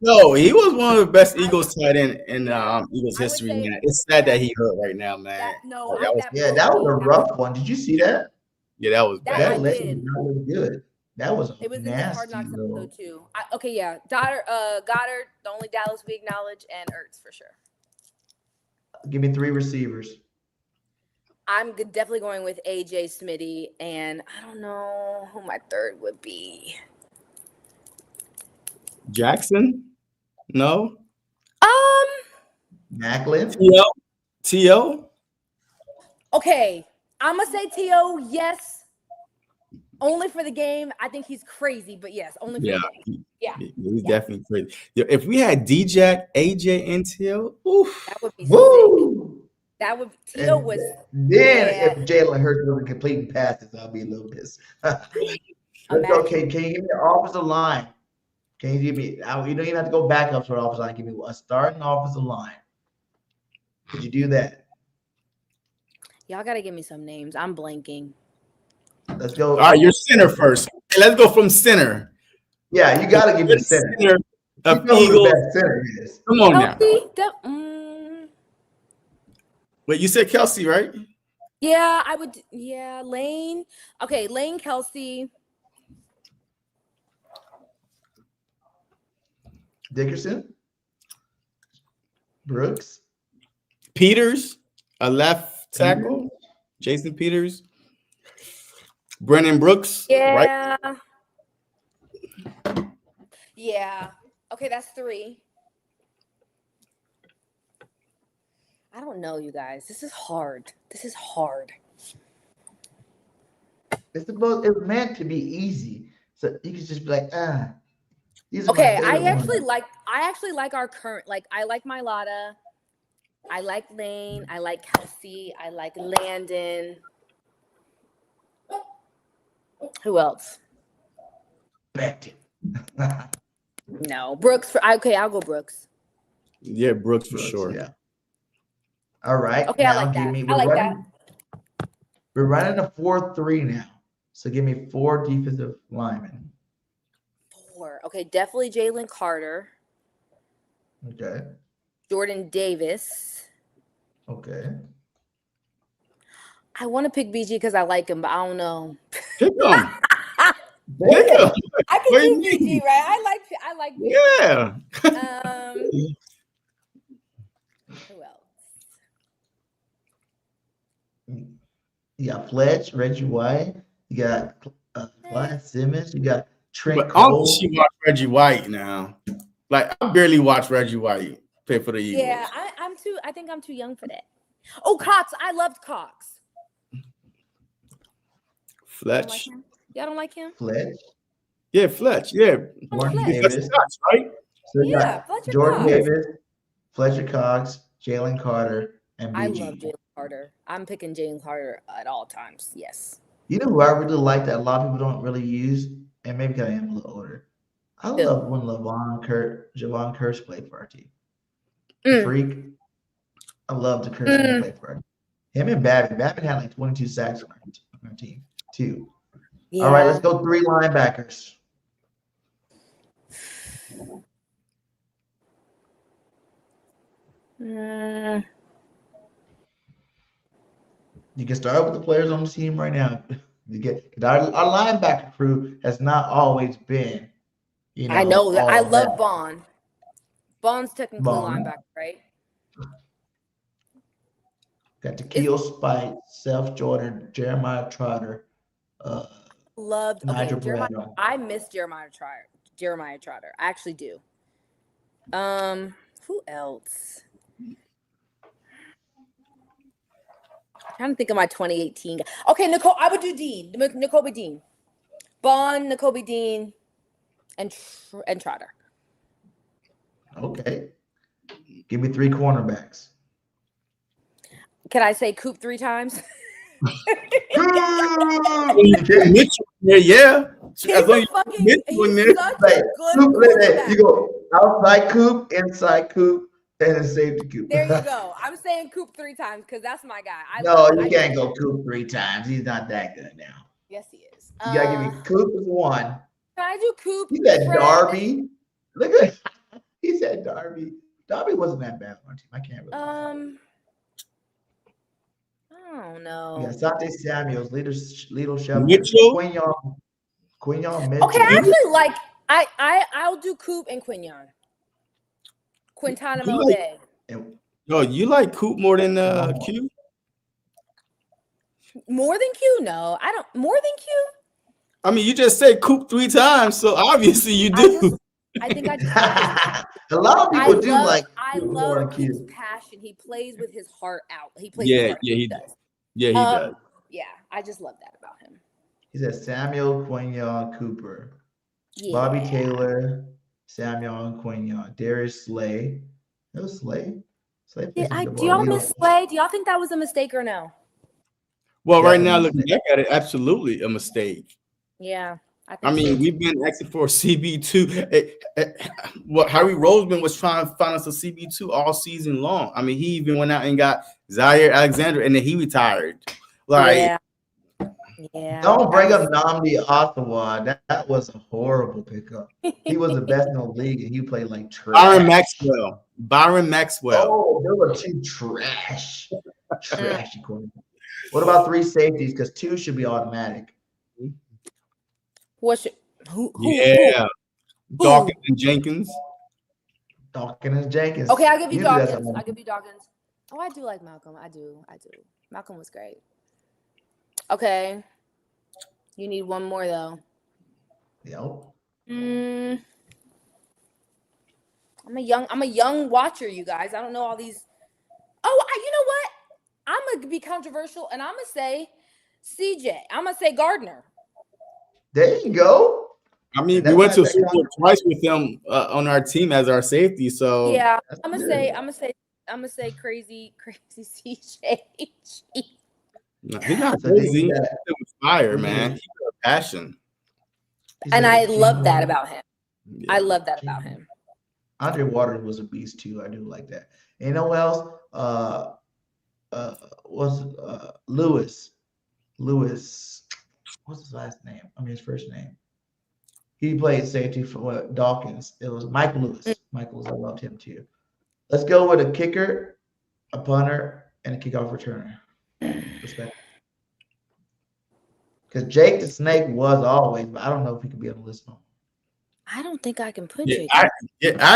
one of the best Eagles tight end in Eagles history, man. It's sad that he hurt right now, man. That was a rough one. Did you see that? Yeah, that was bad. That leg was not good. That was it was nasty, in the Hard Knocks episode too. Goddard, the only Dallas we acknowledge, and Ertz for sure. Give me 3 receivers. I'm definitely going with AJ Smitty, and I don't know who my third would be. Jackson? No. Macklin? T.O.? Okay, I'm gonna say T.O. yes, only for the game. I think he's crazy, but yes, only for the game. Yeah, he's definitely crazy. If we had D-Jack, AJ, and T.O., that would be sick. That would T.O. was. Then if Jalen Hurts wasn't completing passes, I'll be a little pissed. Okay, can you give me the offensive line? Can you give me? You don't even have to go back up to the offensive line. Give me a starting offensive line. Could you do that? Y'all gotta give me some names. I'm blanking. Let's go. All right, you're center first. Let's go from center. Yeah, you gotta give me the center. Of you know who Eagles. the best center is. Come on now. Kelsey, Wait, you said Kelsey, right? Yeah, I would. Yeah, Lane. Okay, Lane, Kelsey. Dickerson. Brooks. Peters, a left tackle. Jason Peters. Brennan Brooks. Yeah. Right? Yeah. Okay, that's 3. I don't know, you guys. This is hard. It's meant to be easy. So you can just be like, Okay, I actually like our current, I like Mailata. I like Lane. I like Kelsey. I like Landon. Who else? Beckton. No, Brooks. I'll go Brooks. Yeah, Brooks for sure. Yeah. All right. Okay, I like that. We're running a 4-3 now. So give me 4 defensive linemen. 4. Okay, definitely Jalen Carter. Okay. Jordan Davis. Okay. I want to pick BG because I like him, but I don't know. Pick him. I can do BG, right? I like BG. Yeah. Who else? You got Fletch, Reggie White. You got Clyde Simmons. You got Trent But Cole. she watch Reggie White now. I barely watch Reggie White play for the Eagles. Yeah, I think I'm too young for that. Oh, Cox. I loved Cox. Fletch. Y'all don't like him? Fletch. Yeah, Fletch. Yeah. Jordan That's Davis. Cox, right? So you Yeah, got Fletcher Jordan Cox. Davis, Fletcher Cox, Jalen Carter, and BG. I love Jalen Carter. I'm picking Jalen Carter at all times. Yes. You know who I really like that a lot of people don't really use, and maybe because I am a little older. I love when Javon Curse played for our team. Freak. I love the Curse when he played for our team. Him and Babbitt. Babbitt had like 22 sacks on our team, too. Yeah. All right, let's go 3 linebackers. You can start with the players on the team right now. You get our linebacker crew has not always been. I know that. I love Bond. Bond's technically Bond. linebacker, right? Got Takeo Spite, Self Jordan, Jeremiah Trotter. Loved Nigel Jeremiah. Braddock. I miss Jeremiah Trotter. I actually do. Who else? I'm trying to think of my 2018 guy. Okay, Nicole. I would do Dean. N'Kobe Dean. Bond, N'Kobe Dean, and Trotter. Okay. Give me 3 cornerbacks. Can I say Coop 3 times? Mitchell, yeah. He's such a good quarterback. You go outside Coop, inside Coop, And a safety Coop. There you go. I'm saying Coop 3 times because that's my guy. You can't go Coop 3 times. He's not that good now. Yes, he is. You gotta give me Coop as 1. Can I do Coop? He said Fred? Darby. Look at he said Darby. Darby wasn't that bad on our team. I can't really. I don't know. Yeah, Sante Samuels, Little Shepard, Mitchell? Quinyon Mitchell. Okay, I actually like. I'll do Coop and Quinyon. Quintanamo Bay. Oh, you like Coop more than Q? More than Q? No, I don't. More than Q? I mean, you just said Coop 3 times, so obviously you do. I think I just. A lot of people do like. I love Coop's passion. He plays with his heart out. He plays. Yeah, he does. Yeah, he does. Yeah, I just love that about him. He said Samuel, Quinyon, Cooper, Yeah. Bobby Taylor, Samuel, and Quinyon, Darius Slay. That was Slay. Do y'all miss Slay? Do y'all think that was a mistake or no? Well, right now, looking back at it, absolutely a mistake. Yeah. I mean, we've been asking for a CB2. Harry Roseman was trying to find us a CB2 all season long. I mean, he even went out and got Zaire Alexander, and then he retired. Like, yeah. Don't bring up Nnamdi Ottawa. That was a horrible pickup. He was the best in the league, and he played like trash. Byron Maxwell. Oh, they were two trashy quarterbacks. What about 3 safeties? Because 2 should be automatic. Who? Dawkins and Jenkins. Okay, I'll give you Dawkins. Oh, I do like Malcolm. I do. Malcolm was great. Okay. You need one more though. Yep. I'm a young watcher, you guys. I don't know all these. Oh, you know what? I'm gonna be controversial and I'm gonna say CJ. I'm gonna say Gardner. There you go. I mean, we went to a Super Bowl twice with him on our team as our safety. So yeah, I'm gonna say crazy CJ. He's not crazy. He was fire, man. He got passion. And I love that about him. Yeah. I love that about him. Andre Waters was a beast too. I do like that. And you know what else? Was Lewis. What's his last name? I mean his first name. He played safety for Dawkins. It was Mike Lewis. I loved him too. Let's go with a kicker, a punter, and a kickoff returner. Respect. Because Jake the Snake was always, but I don't know if he could be on the list now. I don't think I can put Jake. I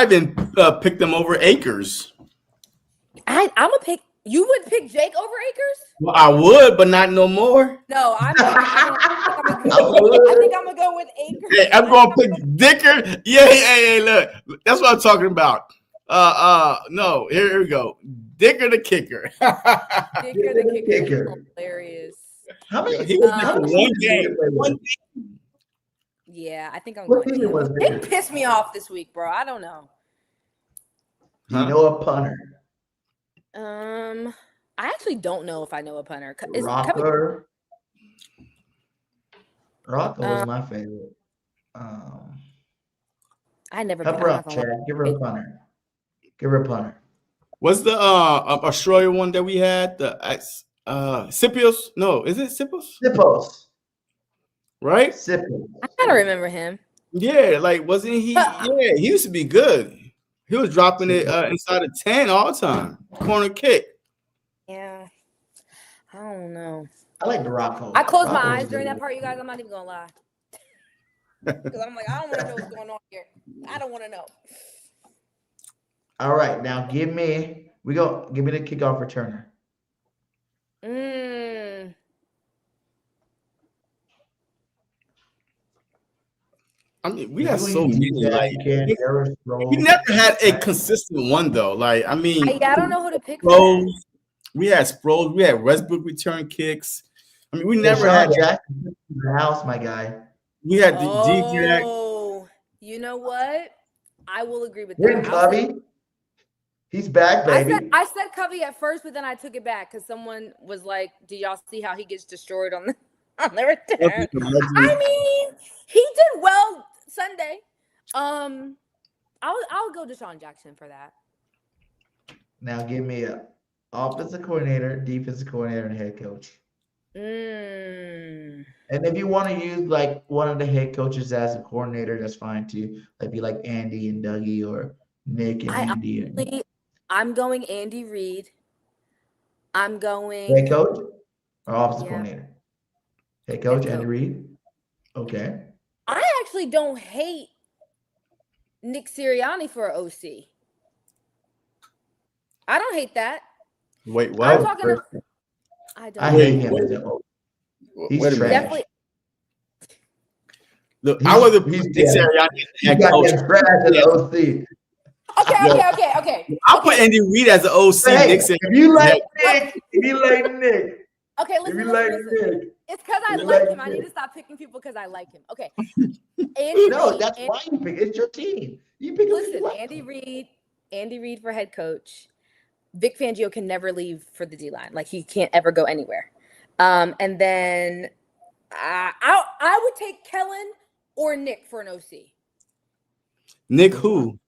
even picked them over Akers. I'm gonna pick. You would pick Jake over Akers? Well, I would, but not no more. No, I think I'm gonna go with Akers. Hey, I'm gonna pick Dicker. Yeah, look, that's what I'm talking about. No, here we go. Dicker the kicker. Dicker the kicker. Hilarious. How many? One game. Yeah, I think I'm going to. They pissed me off this week, bro. I don't know. You know a punter? I actually don't know if I know a punter. Rocco was my favorite. I never. Help her up, Chad. Give her a punter. What's the Australia one that we had? The Sipios? No, is it Sipios? Sipios. Right? Sipios. I kind of remember him. Yeah, like wasn't he? Yeah, he used to be good. He was dropping it inside of 10 all the time. Corner kick. Yeah. I don't know. I like the Rocco. I closed my eyes during that part, you guys. I'm not even gonna lie. Because I'm like, I don't want to know what's going on here. I don't want to know. All right, now give me the kickoff returner. I mean, we have so many. We never had a consistent one though. Like, I mean, I don't know who to pick. We had Sproles. We had Westbrook return kicks. I mean, we never had Jackson in the house, my guy. We had the Oh, you know what? I will agree with that. Covey. He's back, baby. I said Covey at first, but then I took it back because someone was like, "Do y'all see how he gets destroyed on the return?" I mean, he did well Sunday. I'll go Deshaun Jackson for that. Now give me a offensive coordinator, defensive coordinator, and head coach. Mm. And if you want to use like one of the head coaches as a coordinator, that's fine too. Like be like Andy and Dougie or Nick and Andy. I'm going Andy Reid. I'm Head going coach or offensive coordinator? Head coach, Andy coach. Reid. Okay. I actually don't hate Nick Sirianni for an OC. I don't hate that. Wait, what? I'm talking I hate him as an OC. He's trash. Definitely. Look, I was a Nick Sirianni head coach. Trash as an OC. Okay. I'll put Andy Reid as an OC. Hey, Nick if you like Nick, Okay, listen. It's because I like him. I need to stop picking people because I like him. Okay. That's why you pick. It's your team. You pick. Listen, Andy Reid for head coach. Vic Fangio can never leave for the D-line. Like, he can't ever go anywhere. And then I would take Kellen or Nick for an OC. Nick who?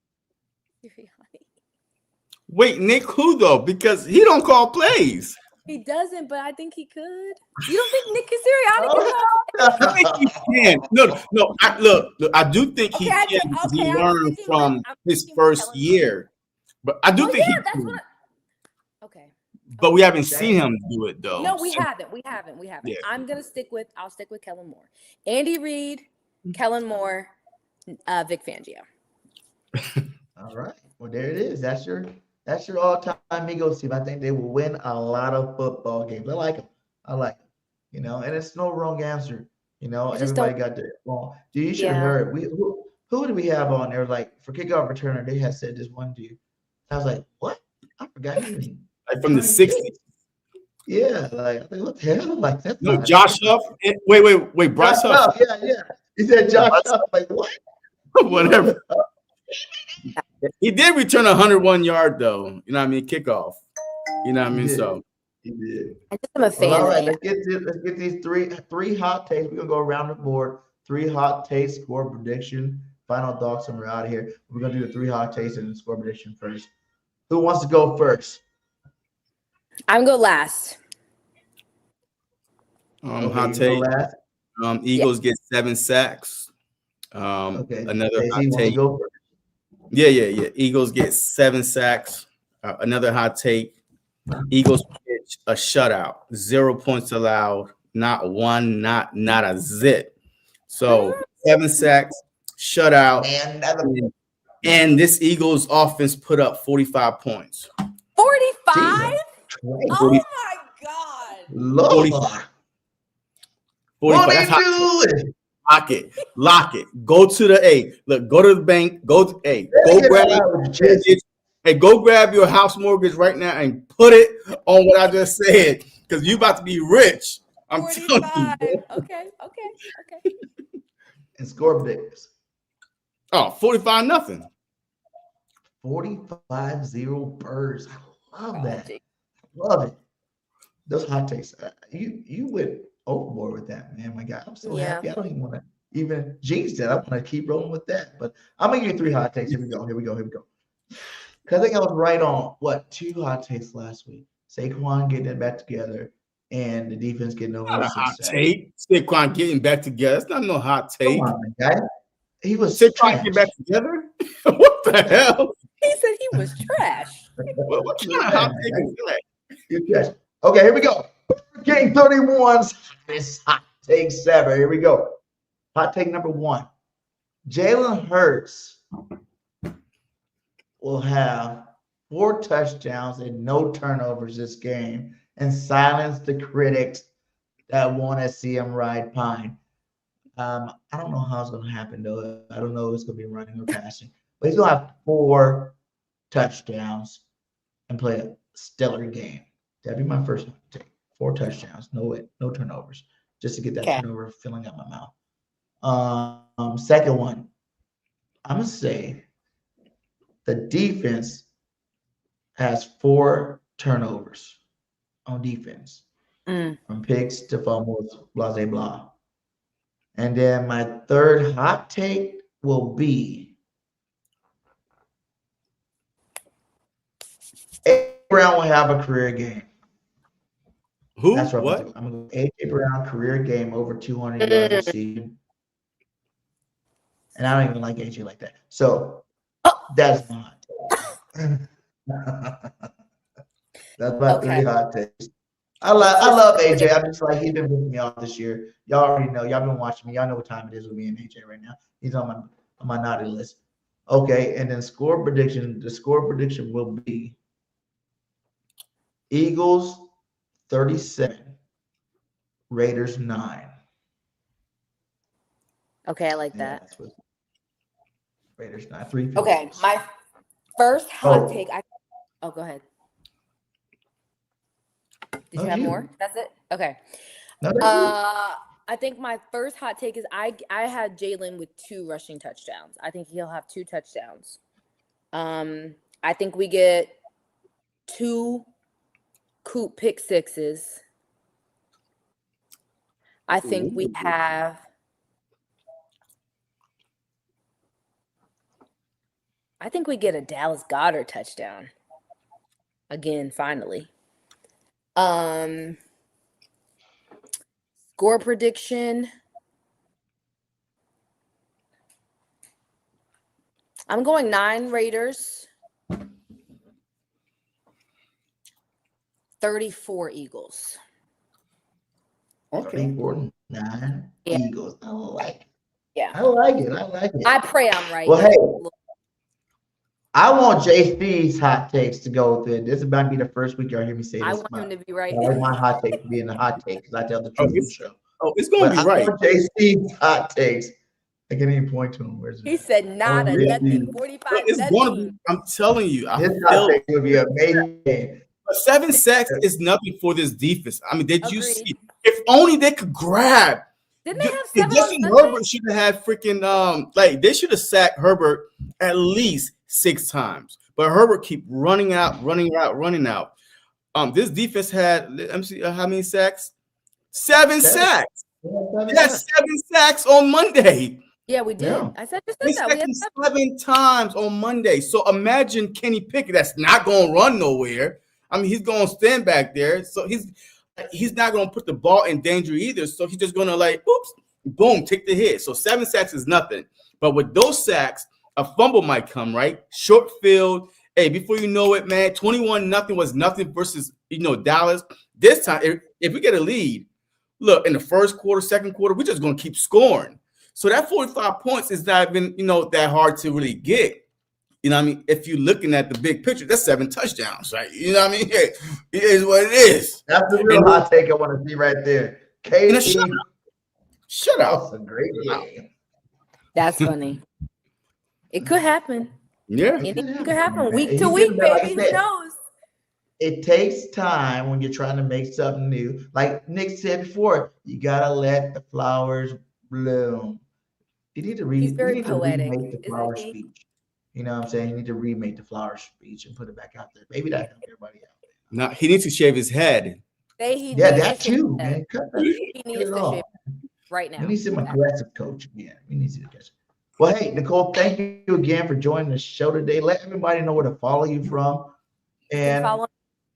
Wait, Nick who though? Because he don't call plays. He doesn't, but I think he could. You don't think Nick Sirianni can I think he can. No. I do think he can. He learned from his first year, but I do think he can. Okay. But we haven't seen him do it though. No, we haven't. Yeah. I'll stick with Kellen Moore. Andy Reid, Kellen Moore, Vic Fangio. All right. Well, there it is. That's your all-time Eagles team. I think they will win a lot of football games. I like them. And it's no wrong answer. Everybody got their wrong. Dude, you should have heard. Who do we have on there? Like for kickoff returner, they had said this one dude. I was like, what? I forgot his name. Like from the 60s. Yeah, like what the hell? Like that's Josh Huff. Wait, Bryce Huff. Yeah. He said Josh Huff. Like what? Whatever. He did return 101 yard though. You know what I mean? Kickoff. You know what I mean? So he did. I'm a fan. All right, let's get these three hot takes. We're gonna go around the board. 3 hot takes, score prediction, final thoughts, and we're out of here. We're gonna do the 3 hot takes and the score prediction first. Who wants to go first? I'm gonna go last. Hot take. Eagles get 7 sacks. Another hot take. Yeah. Eagles get 7 sacks. Another hot take. Eagles pitch a shutout. 0 points allowed. Not one. Not a zip. So 7 sacks, shutout, and this Eagles offense put up 45 points. 45? Oh my God! Lord. 45. That's hot. Lock it. Go to the look. Go to the bank. Go grab your house mortgage right now and put it on what I just said because you about to be rich. I'm 45. Telling you. Okay. And score predictions. 45-0. 45-0 Birds. I love that. Love it. Those hot takes. You went overboard with that, man. My God, I'm so happy. I don't even want to even jinx that. I want to keep rolling with that. But I'm gonna give you 3 hot takes. Here we go. Because I think I was right on 2 hot takes last week. Saquon getting it back together and the defense getting over. Not a hot take. Saquon getting back together. That's not no hot take. Come on, guy. He was Saquon getting back together. What the hell? He said he was trash. What kind of hot take is that? Okay, here we go. Game 31's hottest hot take 7. Here we go. Hot take number 1. Jalen Hurts will have 4 touchdowns and no turnovers this game and silence the critics that want to see him ride pine. I don't know how it's going to happen, though. I don't know if it's going to be running or passing. But he's going to have 4 touchdowns and play a stellar game. That'd be my first take. 4 touchdowns, no turnovers, just to get that turnover filling up my mouth. Second one, I'm going to say the defense has 4 turnovers on defense, from picks to fumbles, blah, blah, blah. And then my third hot take will be Brown will have a career game. Who? That's what What? I'm going to go A.J. Brown career game over 200 yards receiving. And I don't even like AJ like that. So that's not. That's my 3 hot takes. I love AJ. I'm just like, he's been with me all this year. Y'all already know. Y'all been watching me. Y'all know what time it is with me and AJ right now. He's on my naughty list. Okay, and then score prediction. The score prediction will be Eagles 37, Raiders 9. Okay, I like that. Raiders 9. 3. Okay, my first hot take. Go ahead. Did you have more? That's it? Okay. No, I think my first hot take is I had Jalen with 2 rushing touchdowns. I think he'll have 2 touchdowns. I think we get 2 Coop pick sixes. I think we have I think we get a Dallas Goedert touchdown. Again, finally. Score prediction. I'm going 9 Raiders. 34 Eagles. Okay. 9 Eagles. I like it. Yeah. I like it. I pray I'm right. Well, hey, I want JC's hot takes to go with it. This is about to be the first week y'all hear me say this. I want him to be right. I like my hot take to be in the hot take because I tell the truth on the show. It's going to be right. I want JC's hot takes. I can't even point to him. Where's it? He said not a nothing. 45. It's going to be. I'm telling you. His hot take would be amazing. 7 sacks is nothing for this defense. I mean, did you see? If only they could grab. Didn't they have 7 Justin Herbert should have had freaking they should have sacked Herbert at least 6 times. But Herbert keep running out. This defense had, let me see how many sacks? 7 sacks. That's 7 sacks on Monday. Yeah, we did. Yeah. I said just They that. sacked him 7 times on Monday. So imagine Kenny Pickett that's not going to run nowhere. I mean, he's going to stand back there. So he's not going to put the ball in danger either. So he's just going to oops, boom, take the hit. So 7 sacks is nothing. But with those sacks, a fumble might come, right? Short field. Hey, before you know it, man, 21-0 was nothing versus, Dallas. This time, if we get a lead, look, in the first quarter, second quarter, we're just going to keep scoring. So that 45 points is not even, that hard to really get. You know what I mean? If you're looking at the big picture, that's 7 touchdowns, right? You know what I mean? It is what it is. That's the real hot take I want to see right there. KD. Shut up. That's a great game. That's funny. It could happen. Yeah. It could happen week to week, baby. Who knows? It takes time when you're trying to make something new. Like Nick said before, you got to let the flowers bloom. You need to He's very poetic. remake the flower speech. You know what I'm saying? You need to remake the flower speech and put it back out there. Maybe that helps everybody out there. No, he needs to shave his head. That too, man. He needs to shave right now. We need some aggressive coaching. Yeah, we need to catch. Well, hey, Nicole, thank you again for joining the show today. Let everybody know where to follow you from. And follow me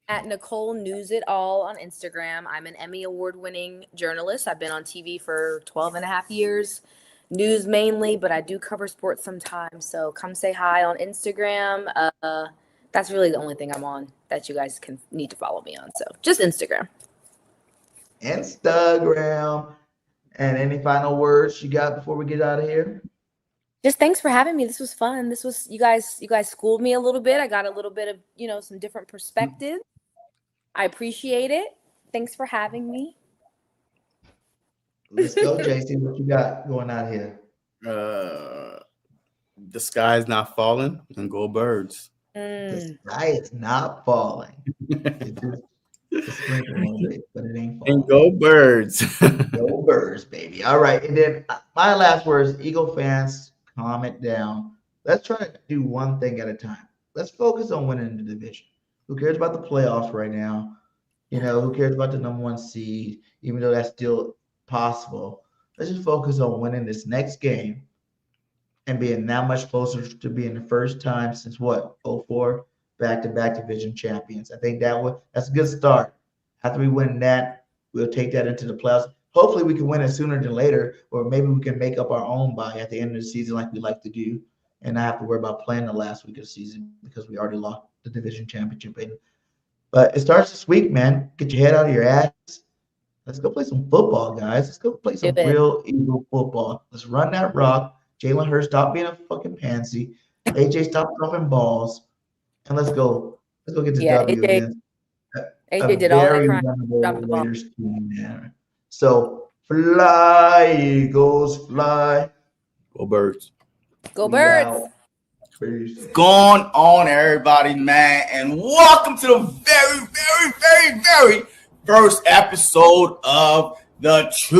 at Nicole News It All on Instagram. I'm an Emmy award-winning journalist. I've been on TV for 12 and a half years. News mainly, but I do cover sports sometimes. So come say hi on Instagram. That's really the only thing I'm on that you guys need to follow me on. So just Instagram. And any final words you got before we get out of here? Just thanks for having me. This was fun. This was you guys schooled me a little bit. I got a little bit of some different perspective. I appreciate it. Thanks for having me. Let's go, JC. What you got going out here? The sky is not falling, and go Birds. The sky is not falling. It's a sprinkle a little bit, but it ain't falling. And go Birds. Go Birds, baby. All right. And then my last words, Eagle fans, calm it down. Let's try to do one thing at a time. Let's focus on winning the division. Who cares about the playoffs right now? Who cares about the number 1 seed, even though that's still possible? Let's just focus on winning this next game and being that much closer to being the first time since 04 back-to-back division champions. I think that's a good start. After we win that, we'll take that into the playoffs. Hopefully we can win it sooner than later, or maybe we can make up our own bye at the end of the season like we like to do, and not have to worry about playing the last week of the season because we already lost the division championship. But it starts this week, man. Get your head out of your ass. Let's go play some football, guys. Let's go play some real Eagle football. Let's run that rock. Jalen Hurts, stop being a fucking pansy. AJ, stop dropping balls. And let's go. Let's go get the W against AJ did all that crap. Raiders team, man. So fly, Eagles, fly. Go Birds. Go Birds. Peace. Going on, everybody, man, and welcome to the very, very, very, very first episode of the Truth